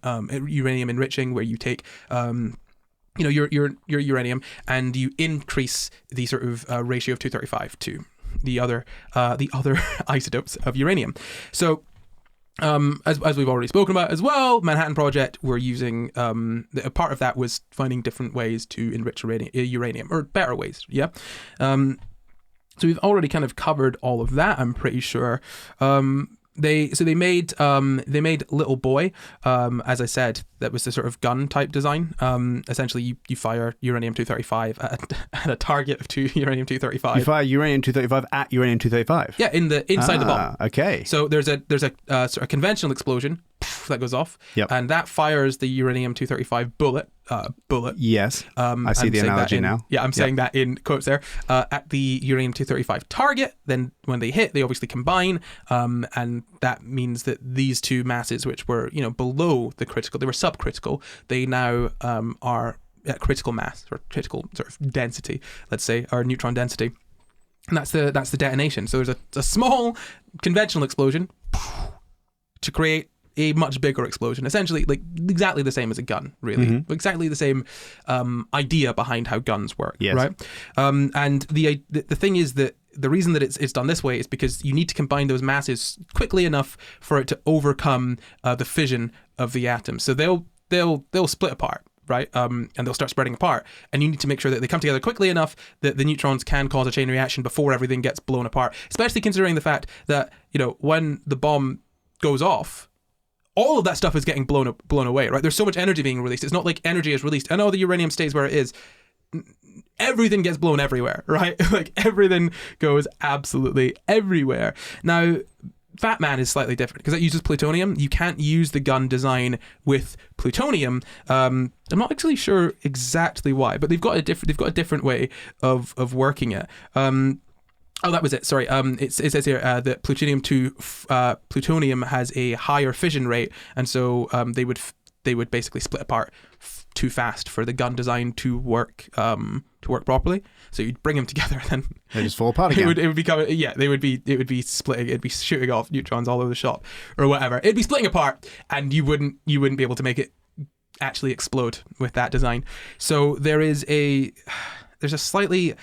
where you take your uranium and you increase the sort of ratio of 235 to the other isotopes of uranium. So as we've already spoken about as well, Manhattan Project were using a part of that was finding different ways to enrich uranium, or better ways. So we've already kind of covered all of that, I'm pretty sure. They made Little Boy, as I said, that was the sort of gun type design. Essentially, you fire uranium-235 at a target of uranium-235. You fire uranium-235 at uranium-235? Yeah, inside the bomb. Okay. So there's a sort of conventional explosion that goes off, and that fires the uranium-235 bullet. Yes, I see the analogy now. Yeah, I'm saying that in quotes there. At the uranium-235 target, then when they hit, they obviously combine, and that means that these two masses, which were below the critical, they were subcritical, they now are at critical mass, or critical sort of density, let's say, or neutron density. And that's the detonation. So there's a small conventional explosion to create a much bigger explosion, essentially like exactly the same as a gun, really. Exactly the same idea behind how guns work, right? And the thing is that the reason that it's done this way is because you need to combine those masses quickly enough for it to overcome the fission of the atoms. So they'll split apart, right? And they'll start spreading apart. And you need to make sure that they come together quickly enough that the neutrons can cause a chain reaction before everything gets blown apart. Especially considering the fact that, when the bomb goes off, all of that stuff is getting blown away, right? There's so much energy being released. It's not like energy is released and the uranium stays where it is. Everything gets blown everywhere, right? Like everything goes absolutely everywhere. Now, Fat Man is slightly different because it uses plutonium. You can't use the gun design with plutonium. I'm not actually sure exactly why, but they've got a different way of working it. Oh, that was it. Sorry. It says here that plutonium has a higher fission rate, and so they would basically split apart too fast for the gun design to work properly. So you'd bring them together, and then they just fall apart again. It would be splitting. It'd be shooting off neutrons all over the shop or whatever. It'd be splitting apart, and you wouldn't be able to make it actually explode with that design. So there's a slightly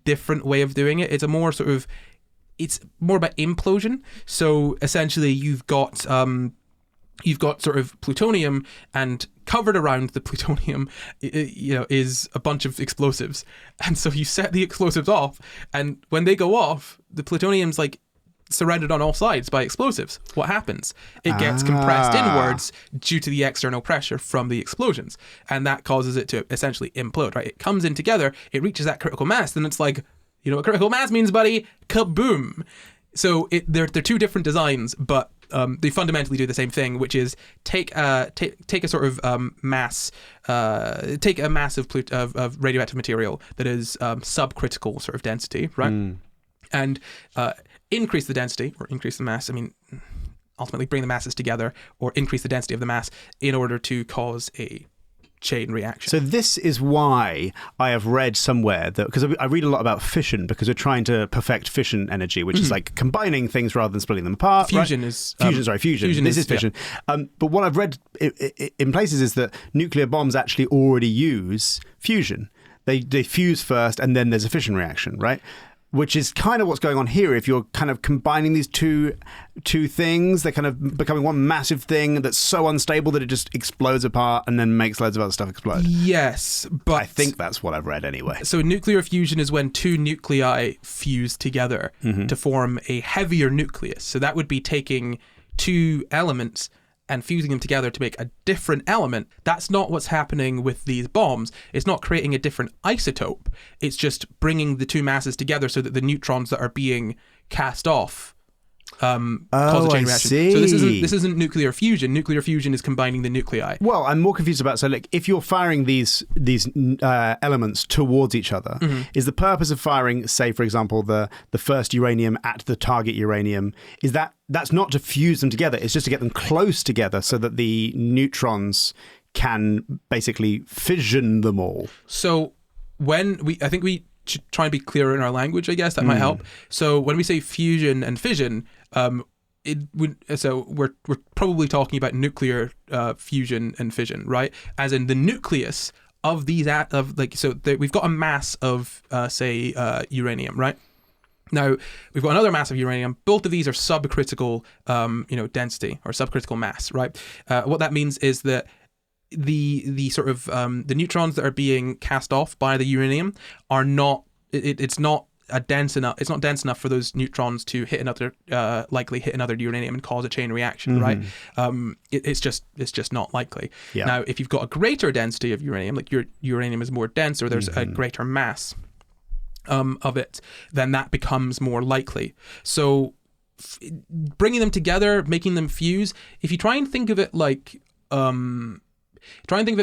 different way of doing it. It's more about implosion. So essentially you've got sort of plutonium and covered around the plutonium, is a bunch of explosives. And so you set the explosives off, and when they go off, the plutonium's like surrounded on all sides by explosives. What happens? It gets compressed inwards due to the external pressure from the explosions, and that causes it to essentially implode, right? It comes in together, it reaches that critical mass, then it's like, you know what critical mass means, buddy? Kaboom! So they're two different designs, but they fundamentally do the same thing, which is take a sort of mass, take a mass of radioactive material that is subcritical sort of density, right? And increase the density, or increase the mass. I mean, ultimately bring the masses together, or increase the density of the mass in order to cause a chain reaction. So this is why I have read somewhere that, because I read a lot about fission, because we're trying to perfect fission energy, which is like combining things rather than splitting them apart. Fusion right? is... Fusion. This is fission. Yeah. But what I've read in places is that nuclear bombs actually already use fusion. They fuse first, and then there's a fission reaction, right? Which is kind of what's going on here. If you're kind of combining these two things, they're kind of becoming one massive thing that's so unstable that it just explodes apart and then makes loads of other stuff explode. Yes, but... I think that's what I've read anyway. So nuclear fusion is when two nuclei fuse together to form a heavier nucleus. So that would be taking two elements and fusing them together to make a different element. That's not what's happening with these bombs. It's not creating a different isotope. It's just bringing the two masses together so that the neutrons that are being cast off cause a chain reaction. See. So this isn't nuclear fusion. Nuclear fusion is combining the nuclei. Well, I'm more confused about, so like, if you're firing these elements towards each other, is the purpose of firing, say, for example, the first uranium at the target uranium, is that's not to fuse them together, it's just to get them close together so that the neutrons can basically fission them all? So I think we should try and be clearer in our language, I guess. That might help. So when we say fusion and fission, we're probably talking about nuclear fusion and fission, right? As in the nucleus of these we've got a mass of uranium, right? Now we've got another mass of uranium. Both of these are subcritical, density or subcritical mass, right? What that means is that the sort of the neutrons that are being cast off by the uranium are not. It's not dense enough for those neutrons to likely hit another uranium and cause a chain reaction, right? It's just not likely. Yeah. Now, if you've got a greater density of uranium, like your uranium is more dense, or there's a greater mass of it, then that becomes more likely. So bringing them together, making them fuse. If you try and think of it like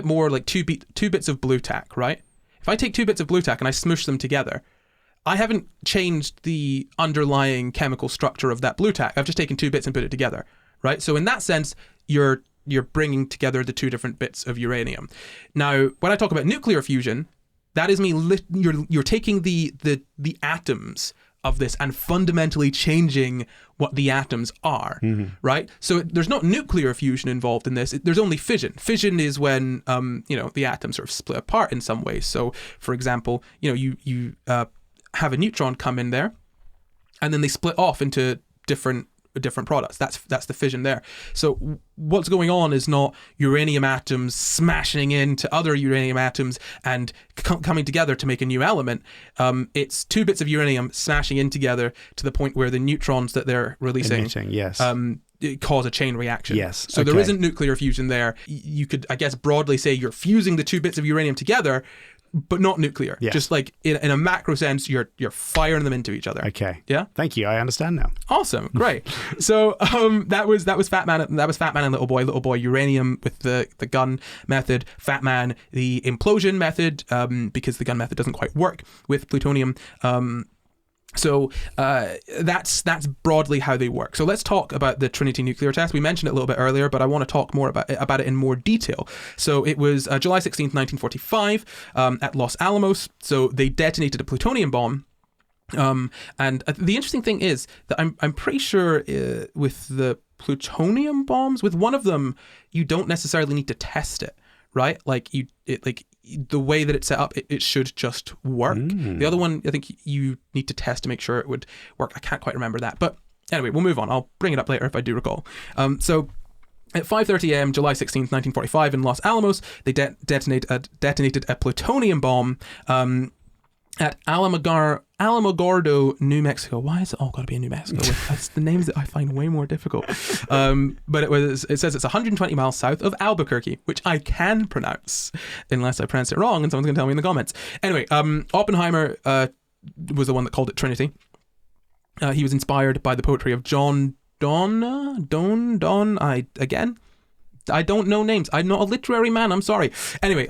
more like two bits of blue tack, right? If I take two bits of blue tack and I smoosh them together, I haven't changed the underlying chemical structure of that blue tack. I've just taken two bits and put it together, right? So in that sense, you're bringing together the two different bits of uranium. Now, when I talk about nuclear fusion, that is you're taking the atoms of this and fundamentally changing what the atoms are, right? So there's not nuclear fusion involved in this. There's only fission. Fission is when the atoms sort of split apart in some ways. So, for example, you have a neutron come in there, and then they split off into different products. That's the fission there. So what's going on is not uranium atoms smashing into other uranium atoms and coming together to make a new element. It's two bits of uranium smashing in together to the point where the neutrons that they're releasing cause a chain reaction. Yes. So there isn't nuclear fusion there. You could, I guess, broadly say you're fusing the two bits of uranium together, but not nuclear. Yeah. Just like in a macro sense, you're firing them into each other. Okay. Yeah. Thank you. I understand now. Awesome. Great. So that was Fat Man. That was Fat Man and Little Boy. Little Boy, uranium with the gun method. Fat Man, the implosion method, because the gun method doesn't quite work with plutonium. So that's broadly how they work. So let's talk about the Trinity nuclear test. We mentioned it a little bit earlier, but I want to talk more about it in more detail. So it was July 16th, 1945 at Los Alamos. So they detonated a plutonium bomb. And the interesting thing is that I'm pretty sure with the plutonium bombs, with one of them, you don't necessarily need to test it, right? The way that it's set up, it should just work. The other one, I think you need to test to make sure it would work. I can't quite remember that. But anyway, we'll move on. I'll bring it up later if I do recall. So At 5:30 a.m., July 16th, 1945, in Los Alamos, they detonated a plutonium bomb at Alamogordo, New Mexico. Why is it all got to be in New Mexico? That's the names that I find way more difficult. But it says it's 120 miles south of Albuquerque, which I can pronounce, unless I pronounce it wrong, and someone's going to tell me in the comments. Anyway, Oppenheimer was the one that called it Trinity. He was inspired by the poetry of John Donne. I don't know names. I'm not a literary man. I'm sorry. Anyway,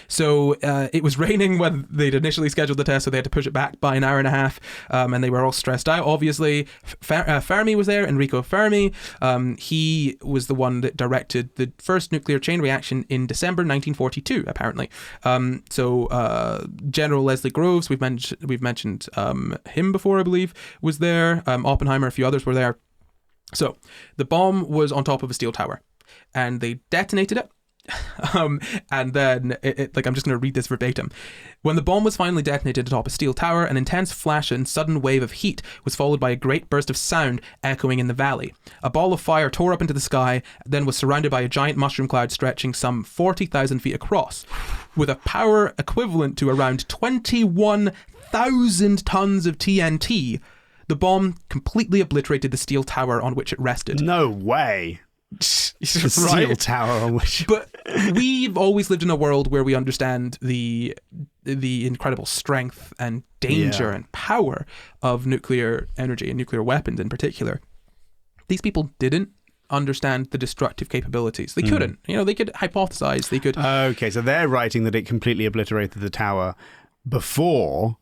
so it was raining when they'd initially scheduled the test, so they had to push it back by an hour and a half, and they were all stressed out, obviously. Fermi was there, Enrico Fermi. He was the one that directed the first nuclear chain reaction in December 1942, apparently. General Leslie Groves, we've mentioned him before, I believe, was there. Oppenheimer, a few others were there. So the bomb was on top of a steel tower, and they detonated it. And then I'm just going to read this verbatim. When the bomb was finally detonated atop a steel tower, an intense flash and sudden wave of heat was followed by a great burst of sound echoing in the valley. A ball of fire tore up into the sky, then was surrounded by a giant mushroom cloud stretching some 40,000 feet across, with a power equivalent to around 21,000 tons of TNT. The bomb completely obliterated the steel tower on which it rested. No way. The steel tower on which... But we've always lived in a world where we understand the incredible strength and danger and power of nuclear energy and nuclear weapons in particular. These people didn't understand the destructive capabilities. They couldn't. They could hypothesize. They could... Okay, so they're writing that it completely obliterated the tower before...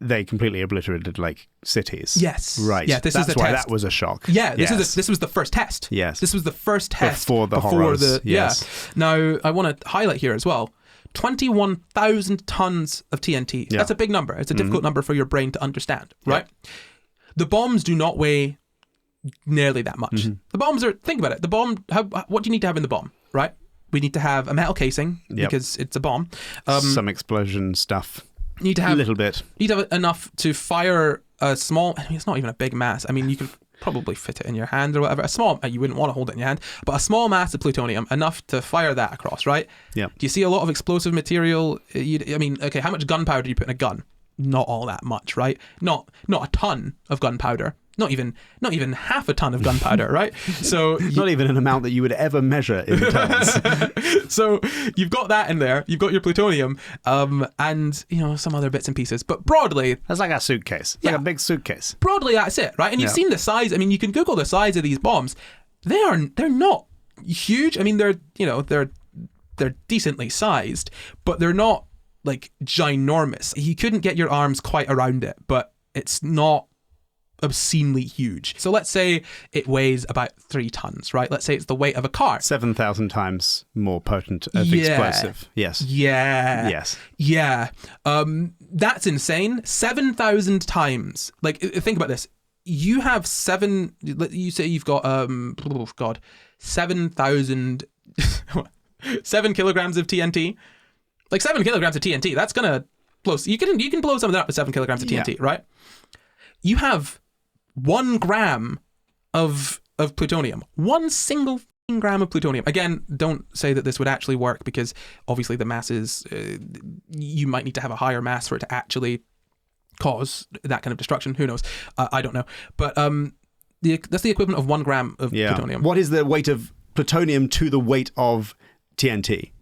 They completely obliterated cities. Yes. Right. Yeah. That's why that was a shock. Yeah. This was the first test. Yes. This was the first test before the horrors. Yes. Yeah. Now I want to highlight here as well. 21,000 tons of TNT. Yeah. That's a big number. It's a difficult number for your brain to understand. Right. Yeah. The bombs do not weigh nearly that much. The bombs are. Think about it. The bomb. What do you need to have in the bomb? Right. We need to have a metal casing because it's a bomb. Some explosion stuff. You need to have a little bit. You need to have enough to fire a small. it's not even a big mass. You could probably fit it in your hand or whatever. A small. You wouldn't want to hold it in your hand, but a small mass of plutonium, enough to fire that across, right? Yeah. Do you see a lot of explosive material? Okay, how much gunpowder do you put in a gun? Not all that much, right? Not a ton of gunpowder. Not even half a ton of gunpowder, right? So not even an amount that you would ever measure in tons. So you've got that in there. You've got your plutonium, and some other bits and pieces. But broadly, that's like a suitcase. It's like a big suitcase. Broadly, that's it, right? And you've seen the size. You can Google the size of these bombs. They're not huge. They're decently sized, but they're not ginormous. You couldn't get your arms quite around it, but it's not obscenely huge. So let's say it weighs about 3 tons, right? Let's say it's the weight of a car. 7,000 times more potent of explosive. Yes. Yeah. Yes. Yeah. That's insane. 7,000 times. Think about this. You have you say you've got 7,000 7 kilograms of TNT. 7 kilograms of TNT, that's gonna blow. You can blow something up with 7 kilograms of TNT, right? You have 1 gram of plutonium. 1 single gram of plutonium. Again, don't say that this would actually work, because obviously the mass is, you might need to have a higher mass for it to actually cause that kind of destruction. Who knows? I don't know. But that's the equivalent of 1 gram of plutonium. What is the weight of plutonium to the weight of TNT?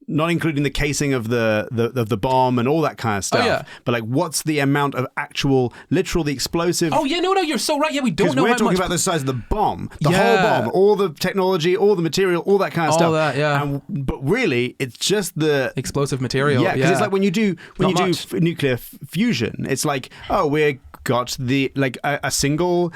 Not including the casing of the bomb and all that kind of stuff. Oh, yeah. But what's the amount of actual, literal, the explosive? Oh yeah, no, you're so right. Yeah, we don't know how much. Because we're talking about the size of the bomb, the whole bomb, all the technology, all the material, all that kind of stuff. All that, yeah. But really, it's just the explosive material. Yeah, because it's like when you do nuclear fusion, it's we're got a single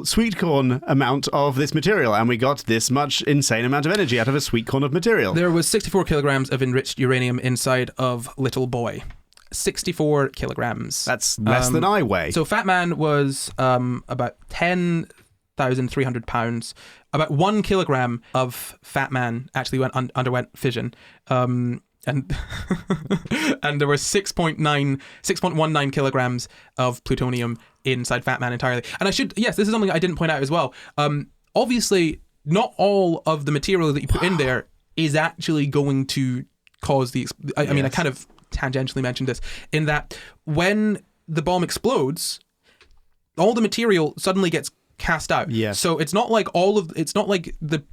sweet corn amount of this material, and we got this much insane amount of energy out of a sweet corn of material. There was 64 kilograms of enriched uranium inside of Little Boy. 64 kilograms. That's less than I weigh. So Fat Man was about 10,300 pounds. About 1 kilogram of Fat Man actually underwent fission. And there were 6.19 kilograms of plutonium inside Fat Man entirely. And this is something I didn't point out as well. Obviously, not all of the material that you put in there is actually going to cause the... I mean, I kind of tangentially mentioned this, in that when the bomb explodes, all the material suddenly gets cast out. Yes. So it's not like the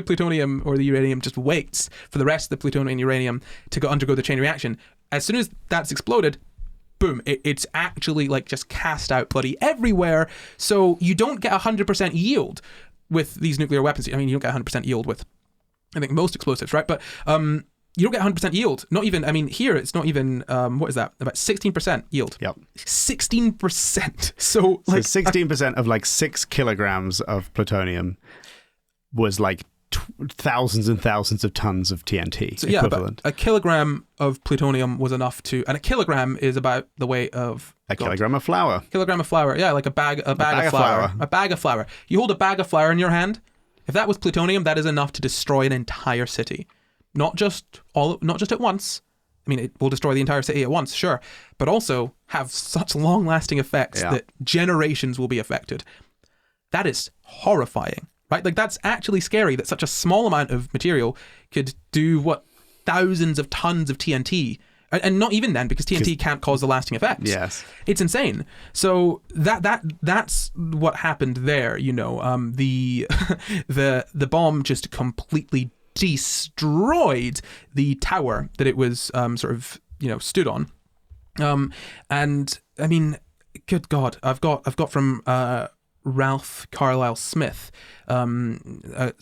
plutonium or the uranium just waits for the rest of the plutonium and uranium to undergo the chain reaction. As soon as that's exploded, boom, it's actually like just cast out bloody everywhere. So you don't get 100% yield with these nuclear weapons. I mean, you don't get 100% yield with, I think, most explosives, right? But you don't get 100% yield. Not even, I mean, here it's not even, what is that? About 16% yield. Yep. 16%. So 16% of like 6 kilograms of plutonium was like thousands and thousands of tons of TNT equivalent. But a kilogram of plutonium was enough to, and a kilogram is about the weight of kilogram of flour. Kilogram of flour, yeah, like a bag of flour. A bag of flour. You hold a bag of flour in your hand. If that was plutonium, that is enough to destroy an entire city. Not just at once. I mean, it will destroy the entire city at once, sure, but also have such long-lasting effects that generations will be affected. That is horrifying. Right? Like, that's actually scary that such a small amount of material could do what thousands of tons of TNT, and not even then, because TNT can't cause the lasting effects. Yes. It's insane. So that's what happened there, you know. The bomb just completely destroyed the tower that it was sort of, you know, stood on. And I mean, good God, I've got from Ralph Carlisle Smith, a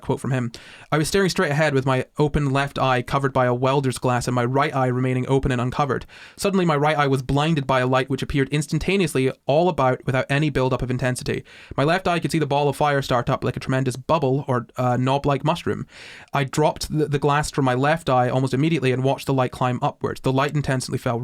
quote from him. "I was staring straight ahead with my open left eye covered by a welder's glass and my right eye remaining open and uncovered. Suddenly my right eye was blinded by a light which appeared instantaneously all about without any build-up of intensity. My left eye could see the ball of fire start up like a tremendous bubble or knob-like mushroom. I dropped the glass from my left eye almost immediately and watched the light climb upwards. The light intensity fell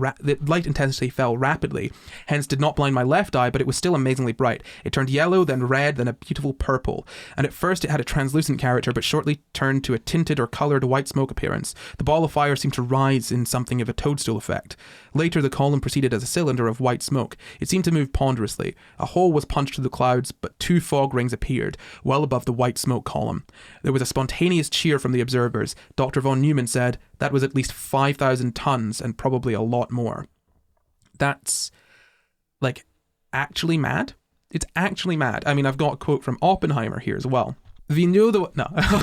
rapidly, hence did not blind my left eye, but it was still amazingly bright. It turned yellow, then red, then a beautiful purple. And at first it had a translucent character, but shortly turned to a tinted or coloured white smoke appearance. The ball of fire seemed to rise in something of a toadstool effect. Later the column proceeded as a cylinder of white smoke. It seemed to move ponderously. A hole was punched through the clouds, but 2 fog rings appeared, well above the white smoke column. There was a spontaneous cheer from the observers. Dr. von Neumann said that was at least 5,000 tons and probably a lot more." That's, like, actually mad. It's actually mad. I mean, I've got a quote from Oppenheimer here as well. "We knew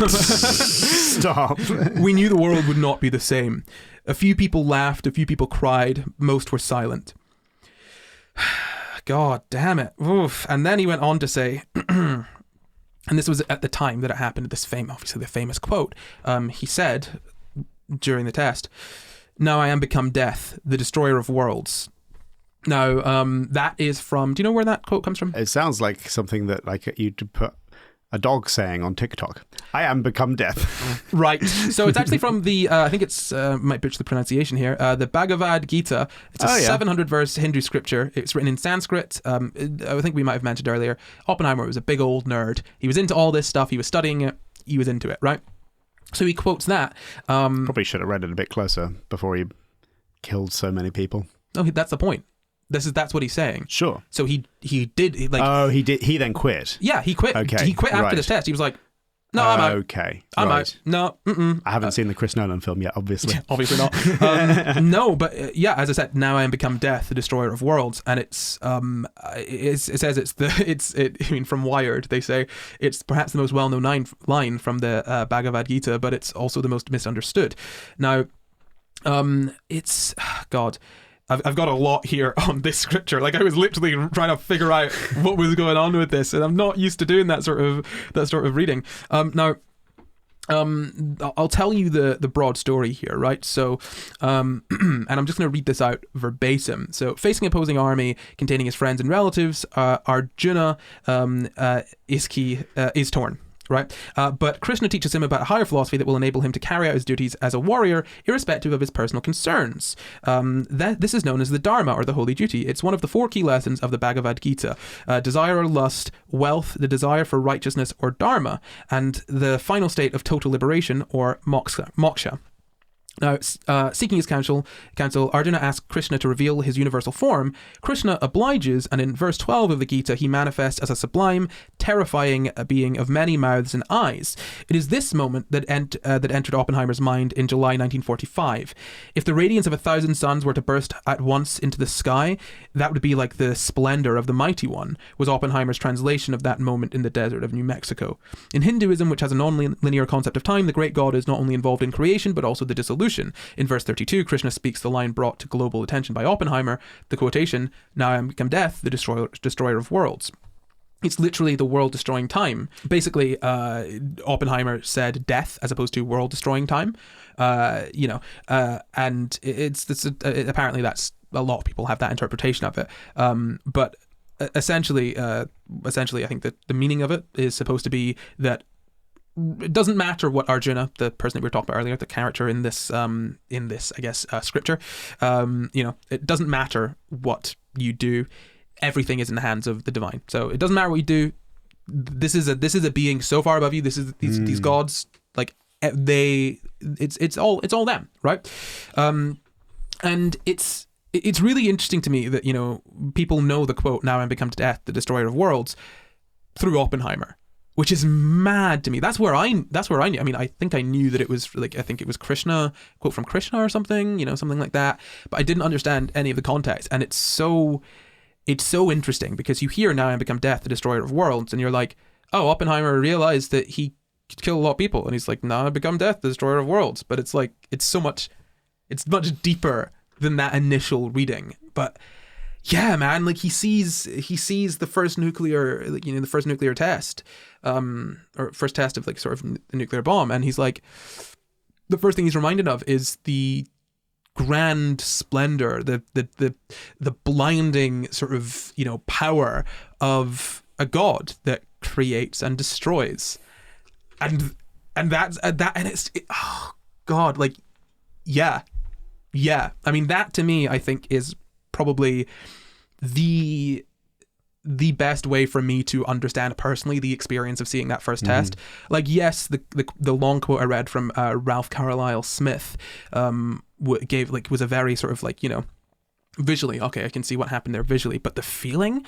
Stop. We knew the world would not be the same. A few people laughed, a few people cried, most were silent." God damn it. Oof. And then he went on to say, and this was at the time that it happened, obviously the famous quote. He said during the test, "Now I am become death, the destroyer of worlds." Now, that is from... Do you know where that quote comes from? It sounds like something that you'd put a dog saying on TikTok. "I am become death." Right. So it's actually from the... I think it's... might butcher the pronunciation here. The Bhagavad Gita. It's a 700-verse Hindu scripture. It's written in Sanskrit. I think we might have mentioned earlier. Oppenheimer was a big old nerd. He was into all this stuff. He was studying it. He was into it, right? So he quotes that. Probably should have read it a bit closer before he killed so many people. Oh, that's the point. That's what he's saying. Sure. So he did. He did. He then quit. Yeah, he quit. Okay. He quit after this test. He was like, "No, I'm out. Okay. I'm out. No. I haven't seen the Chris Nolan film yet, obviously. Obviously not. No, but as I said, now I am become death, the destroyer of worlds, and it says from Wired, they say it's perhaps the most well-known line from the Bhagavad Gita, but it's also the most misunderstood. Now, it's God. I've got a lot here on this scripture. Like, I was literally trying to figure out what was going on with this, and I'm not used to doing that sort of reading. Now, I'll tell you the broad story here, right? So, and I'm just going to read this out verbatim. So, facing an opposing army containing his friends and relatives, Arjuna is torn. Right, but Krishna teaches him about a higher philosophy that will enable him to carry out his duties as a warrior, irrespective of his personal concerns. This is known as the Dharma, or the holy duty. It's one of the 4 key lessons of the Bhagavad Gita: desire or lust, wealth, the desire for righteousness or dharma, and the final state of total liberation, or moksha. Now, seeking his counsel, Arjuna asks Krishna to reveal his universal form. Krishna obliges, and in verse 12 of the Gita, he manifests as a sublime, terrifying being of many mouths and eyes. It is this moment that entered Oppenheimer's mind in July 1945. If the radiance of 1,000 suns were to burst at once into the sky, that would be like the splendor of the Mighty One, was Oppenheimer's translation of that moment in the desert of New Mexico. In Hinduism, which has a non-linear concept of time, the great god is not only involved in creation, but also the dissolution. In verse 32, Krishna speaks the line brought to global attention by Oppenheimer, the quotation, "Now I am become death, the destroyer of worlds." It's literally the world-destroying time. Basically, Oppenheimer said death as opposed to world-destroying time. And apparently that's a lot of people have that interpretation of it. But essentially, I think that the meaning of it is supposed to be that it doesn't matter what Arjuna, the person that we were talking about earlier, the character in this, scripture, it doesn't matter what you do. Everything is in the hands of the divine. So it doesn't matter what you do. This is a being so far above you. This is these gods, like it's all them, right? And it's really interesting to me that people know the quote, "Now I'm become to death, the destroyer of worlds," through Oppenheimer. Which is mad to me. That's where I knew. I mean, I think I knew that it was I think it was Krishna, quote from Krishna or something, something like that. But I didn't understand any of the context. And it's so interesting because you hear "Now I become death, the destroyer of worlds," and you're like, oh, Oppenheimer realized that he could kill a lot of people, and he's like, "Now I become death, the destroyer of worlds." But it's like it's much deeper than that initial reading. But yeah, man, like he sees the first nuclear, the first nuclear test, or first test of sort of the nuclear bomb, and he's like, the first thing he's reminded of is the grand splendor, the blinding sort of power of a god that creates and destroys, and oh god, like yeah. I mean, that to me, I think is probably the best way for me to understand personally the experience of seeing that first test. Like, yes, the long quote I read from Ralph Carlisle Smith was a very sort of visually, okay, I can see what happened there visually, but the feeling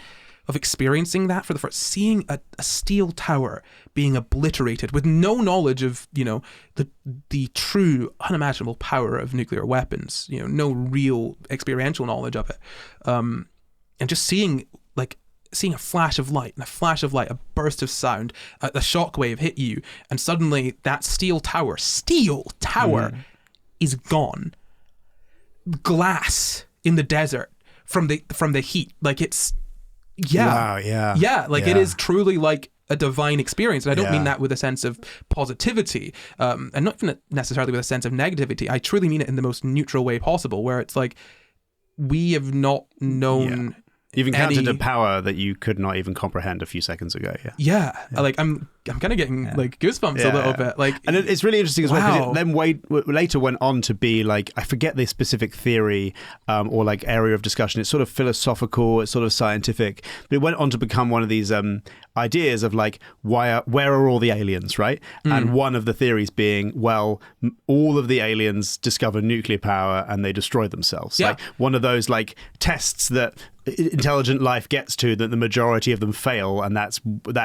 of experiencing that for the first, seeing a steel tower being obliterated with no knowledge of the true unimaginable power of nuclear weapons, no real experiential knowledge of it, and just seeing a flash of light, a burst of sound, a shockwave hit you, and suddenly that steel tower is gone. Glass in the desert from the heat, it's. Yeah. Wow, yeah. It is truly like a divine experience. And I don't mean that with a sense of positivity, and not even necessarily with a sense of negativity. I truly mean it in the most neutral way possible, where it's like, we have not known... You've encountered a power that you could not even comprehend a few seconds ago. Yeah. Like I'm kind of getting goosebumps a little bit. And it's really interesting as well, because it then later went on to be I forget the specific theory or area of discussion. It's sort of philosophical, it's sort of scientific, but it went on to become one of these ideas of where are all the aliens, right? And one of the theories being, well, all of the aliens discover nuclear power and they destroy themselves. Yeah. One of those tests that intelligent life gets to, that the majority of them fail, and that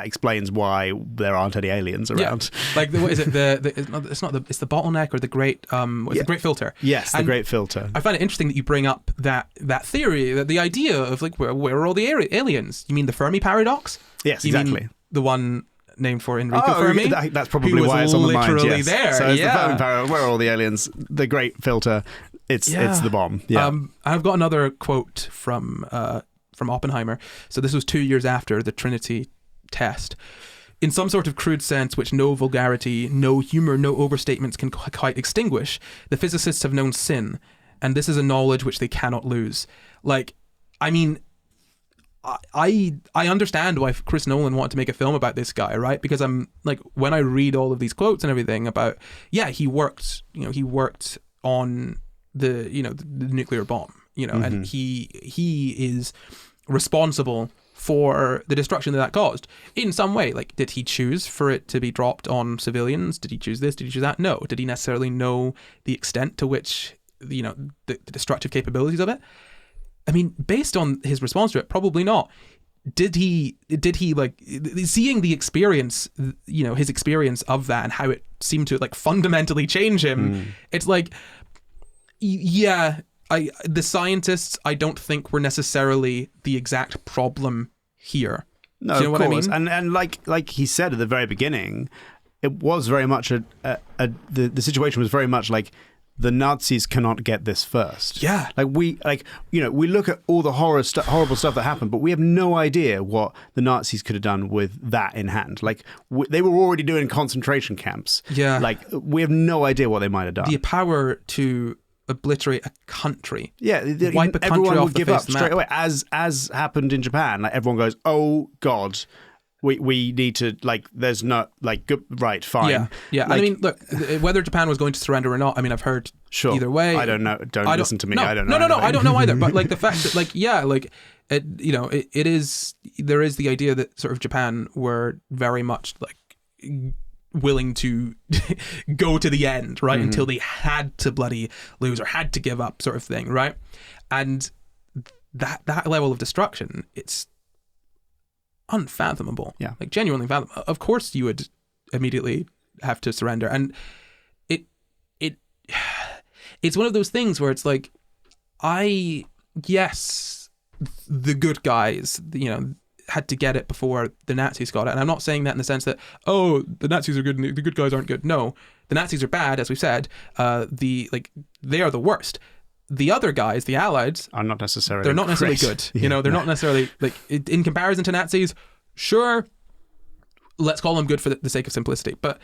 explains why there aren't any aliens around. Yeah. What is it? It's the bottleneck or the great the great filter. Yes, the great filter. I find it interesting that you bring up that theory, that the idea of where are all the aliens? You mean the Fermi paradox? Yes, you exactly. Mean the one named for Enrico Fermi? That's probably why it's on the mind. Literally there. So it's the Fermi paradox. Where are all the aliens? The great filter. It's the bomb. Yeah. I've got another quote from Oppenheimer. So this was 2 years after the Trinity test. In some sort of crude sense, which no vulgarity, no humor, no overstatements can quite extinguish, the physicists have known sin, and this is a knowledge which they cannot lose. I mean, I understand why Chris Nolan wanted to make a film about this guy, right? Because I'm when I read all of these quotes and everything about, he worked on the nuclear bomb, and he is responsible for the destruction that caused in some way. Like, did he choose for it to be dropped on civilians? Did he choose this? Did he choose that? No. Did he necessarily know the extent to which, the destructive capabilities of it? I mean, based on his response to it, probably not. Did he like seeing the experience, his experience of that and how it seemed to like fundamentally change him? It's like, yeah, the scientists, I don't think were necessarily the exact problem here. No, do you know of what course. I mean? And like he said at the very beginning, it was very much the situation was very much like, the Nazis cannot get this first. Yeah. We look at all the horrible stuff that happened, but we have no idea what the Nazis could have done with that in hand. They were already doing concentration camps. Yeah. We have no idea what they might have done. The power to obliterate a country. Yeah. Wipe a country everyone off would the give face up of the map. straight away, as happened in Japan. Like, everyone goes, oh God. We need to, there's not, good, right, fine. Yeah. I mean, look, whether Japan was going to surrender or not, I mean, I've heard either way. I don't know. Don't listen to me. No, I don't know. No, I don't know either. But, the fact that, it is, there is the idea that sort of Japan were very much, willing to go to the end, right? Mm-hmm. Until they had to bloody lose or had to give up, sort of thing, right? And that level of destruction, it's unfathomable. Yeah. Genuinely unfathomable. Of course you would immediately have to surrender. And it's one of those things where it's like, yes, the good guys, had to get it before the Nazis got it. And I'm not saying that in the sense that, the Nazis are good and the good guys aren't good. No, the Nazis are bad, as we've said. They are the worst. The other guys, the Allies, are not necessarily. They're not necessarily good. Yeah. They're not necessarily in comparison to Nazis. Sure, let's call them good for the sake of simplicity. But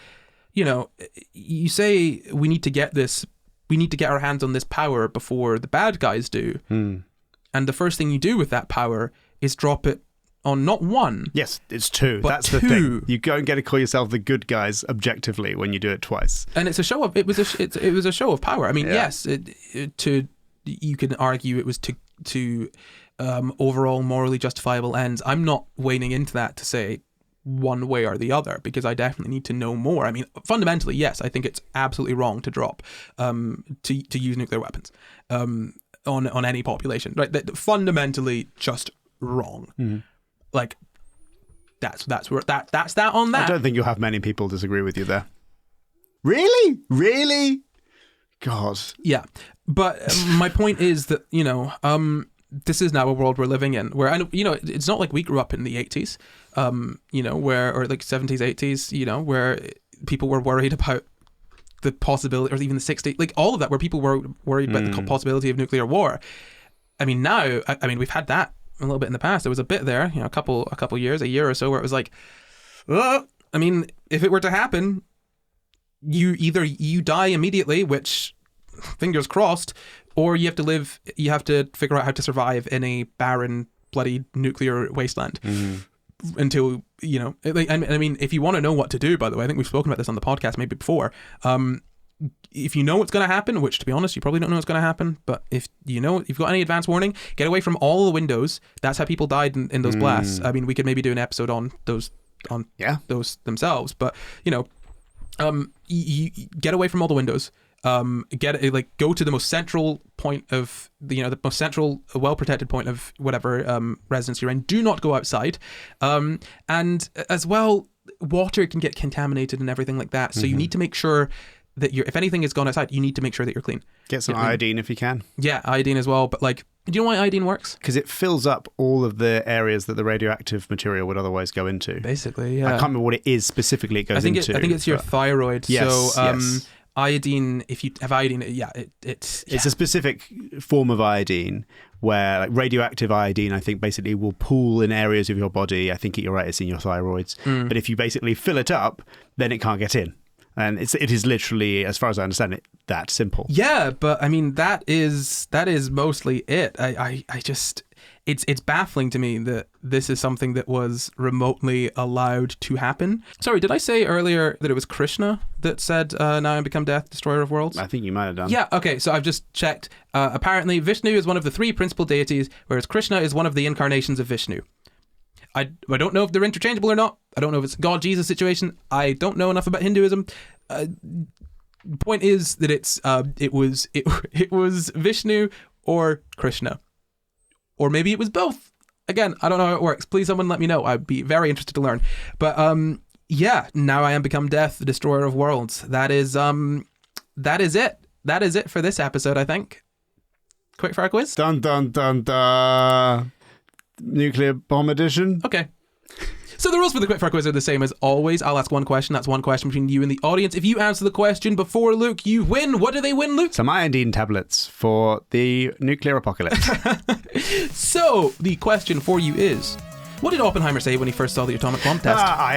you say we need to get our hands on this power before the bad guys do. And the first thing you do with that power is drop it on not one. Yes, it's two. But That's two. the thing. You don't get to call yourself the good guys objectively when you do it twice. And it's a show of it was a show of power. I mean, yes, you can argue it was to overall morally justifiable ends. I'm not wading into that to say one way or the other, because I definitely need to know more. I mean, fundamentally, yes, I think it's absolutely wrong to drop to use nuclear weapons on any population. Right? That fundamentally just wrong. Mm-hmm. That's that on that. I don't think you'll have many people disagree with you there. Really? God. Yeah. But my point is that, this is now a world we're living in where, it's not like we grew up in the 80s, or 70s, 80s, where people were worried about the possibility, or even the 60s, all of that, where people were worried about the possibility of nuclear war. I mean, now, we've had that a little bit in the past. There was a bit there, a couple years, a year or so, where it was like, if it were to happen, you die immediately, which, fingers crossed, or you have to figure out how to survive in a barren, bloody nuclear wasteland until, if you want to know what to do, by the way, I think we've spoken about this on the podcast maybe before, if you know what's going to happen, which to be honest, you probably don't know what's going to happen, but if you've got any advance warning, get away from all the windows. That's how people died in those blasts. I mean, we could maybe do an episode on those themselves, but you get away from all the windows. Go to the most central point of the most central, well protected point of whatever residence you're in. Do not go outside, and as well, water can get contaminated and everything like that. So you need to make sure that if anything has gone outside, you need to make sure that you're clean. Get some iodine if you can. Yeah, iodine as well. But do you know why iodine works? Because it fills up all of the areas that the radioactive material would otherwise go into. Basically, yeah. I can't remember what it is specifically it goes into. I think it's your thyroid. Yes, so, yes. Iodine, if you have iodine, it's a specific form of iodine where radioactive iodine, I think, basically will pool in areas of your body. I think you're right, it's in your thyroids. But if you basically fill it up, then it can't get in. And it is literally, as far as I understand it, that simple. Yeah, but I mean that is mostly it. I just it's baffling to me that this is something that was remotely allowed to happen. Sorry, did I say earlier that it was Krishna that said, "Now I become death, destroyer of worlds"? I think you might have done. Yeah. Okay. So I've just checked. Apparently, Vishnu is one of the three principal deities, whereas Krishna is one of the incarnations of Vishnu. I don't know if they're interchangeable or not. I don't know if it's a God-Jesus situation. I don't know enough about Hinduism. Point is that it was Vishnu or Krishna. Or maybe it was both. Again, I don't know how it works. Please someone let me know. I'd be very interested to learn. But yeah, now I am become death, the destroyer of worlds. That is it. That is it for this episode, I think. Quickfire quiz? Dun dun dun dun. Nuclear bomb edition. Okay. So the rules for the quickfire quiz are the same as always. I'll ask one question. That's one question between you and the audience. If you answer the question before Luke, you win. What do they win, Luke? Some iodine tablets for the nuclear apocalypse. So the question for you is, what did Oppenheimer say when he first saw the atomic bomb test? I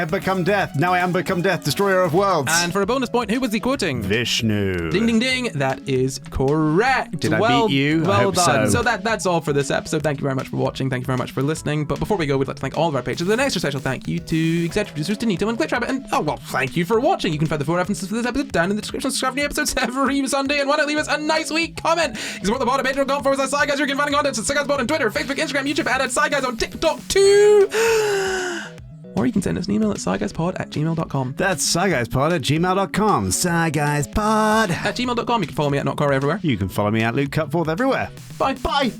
have become death. Now I am become death, destroyer of worlds. And for a bonus point, who was he quoting? Vishnu. Ding, ding, ding. That is correct. Did I beat you? Well I hope done. so. So that's all for this episode. Thank you very much for watching. Thank you very much for listening. But before we go, we'd like to thank all of our patrons. An extra special thank you to executive producers Danito and Glitchrabbit. And thank you for watching. You can find the full references for this episode down in the description. Subscribe to new episodes every Sunday. And why not leave us a nice week comment? You can support the pod at patreon.com/SciGuys. You can find content at SciGuys Pod on Twitter, Facebook, Instagram, YouTube, and at SciGuys on TikTok too. Or you can send us an email at sciguyspod@gmail.com. That's sciguyspod@gmail.com. Sciguyspod at gmail.com. You can follow me at NotCorey everywhere. You can follow me at Luke Cutforth everywhere. Bye. Bye.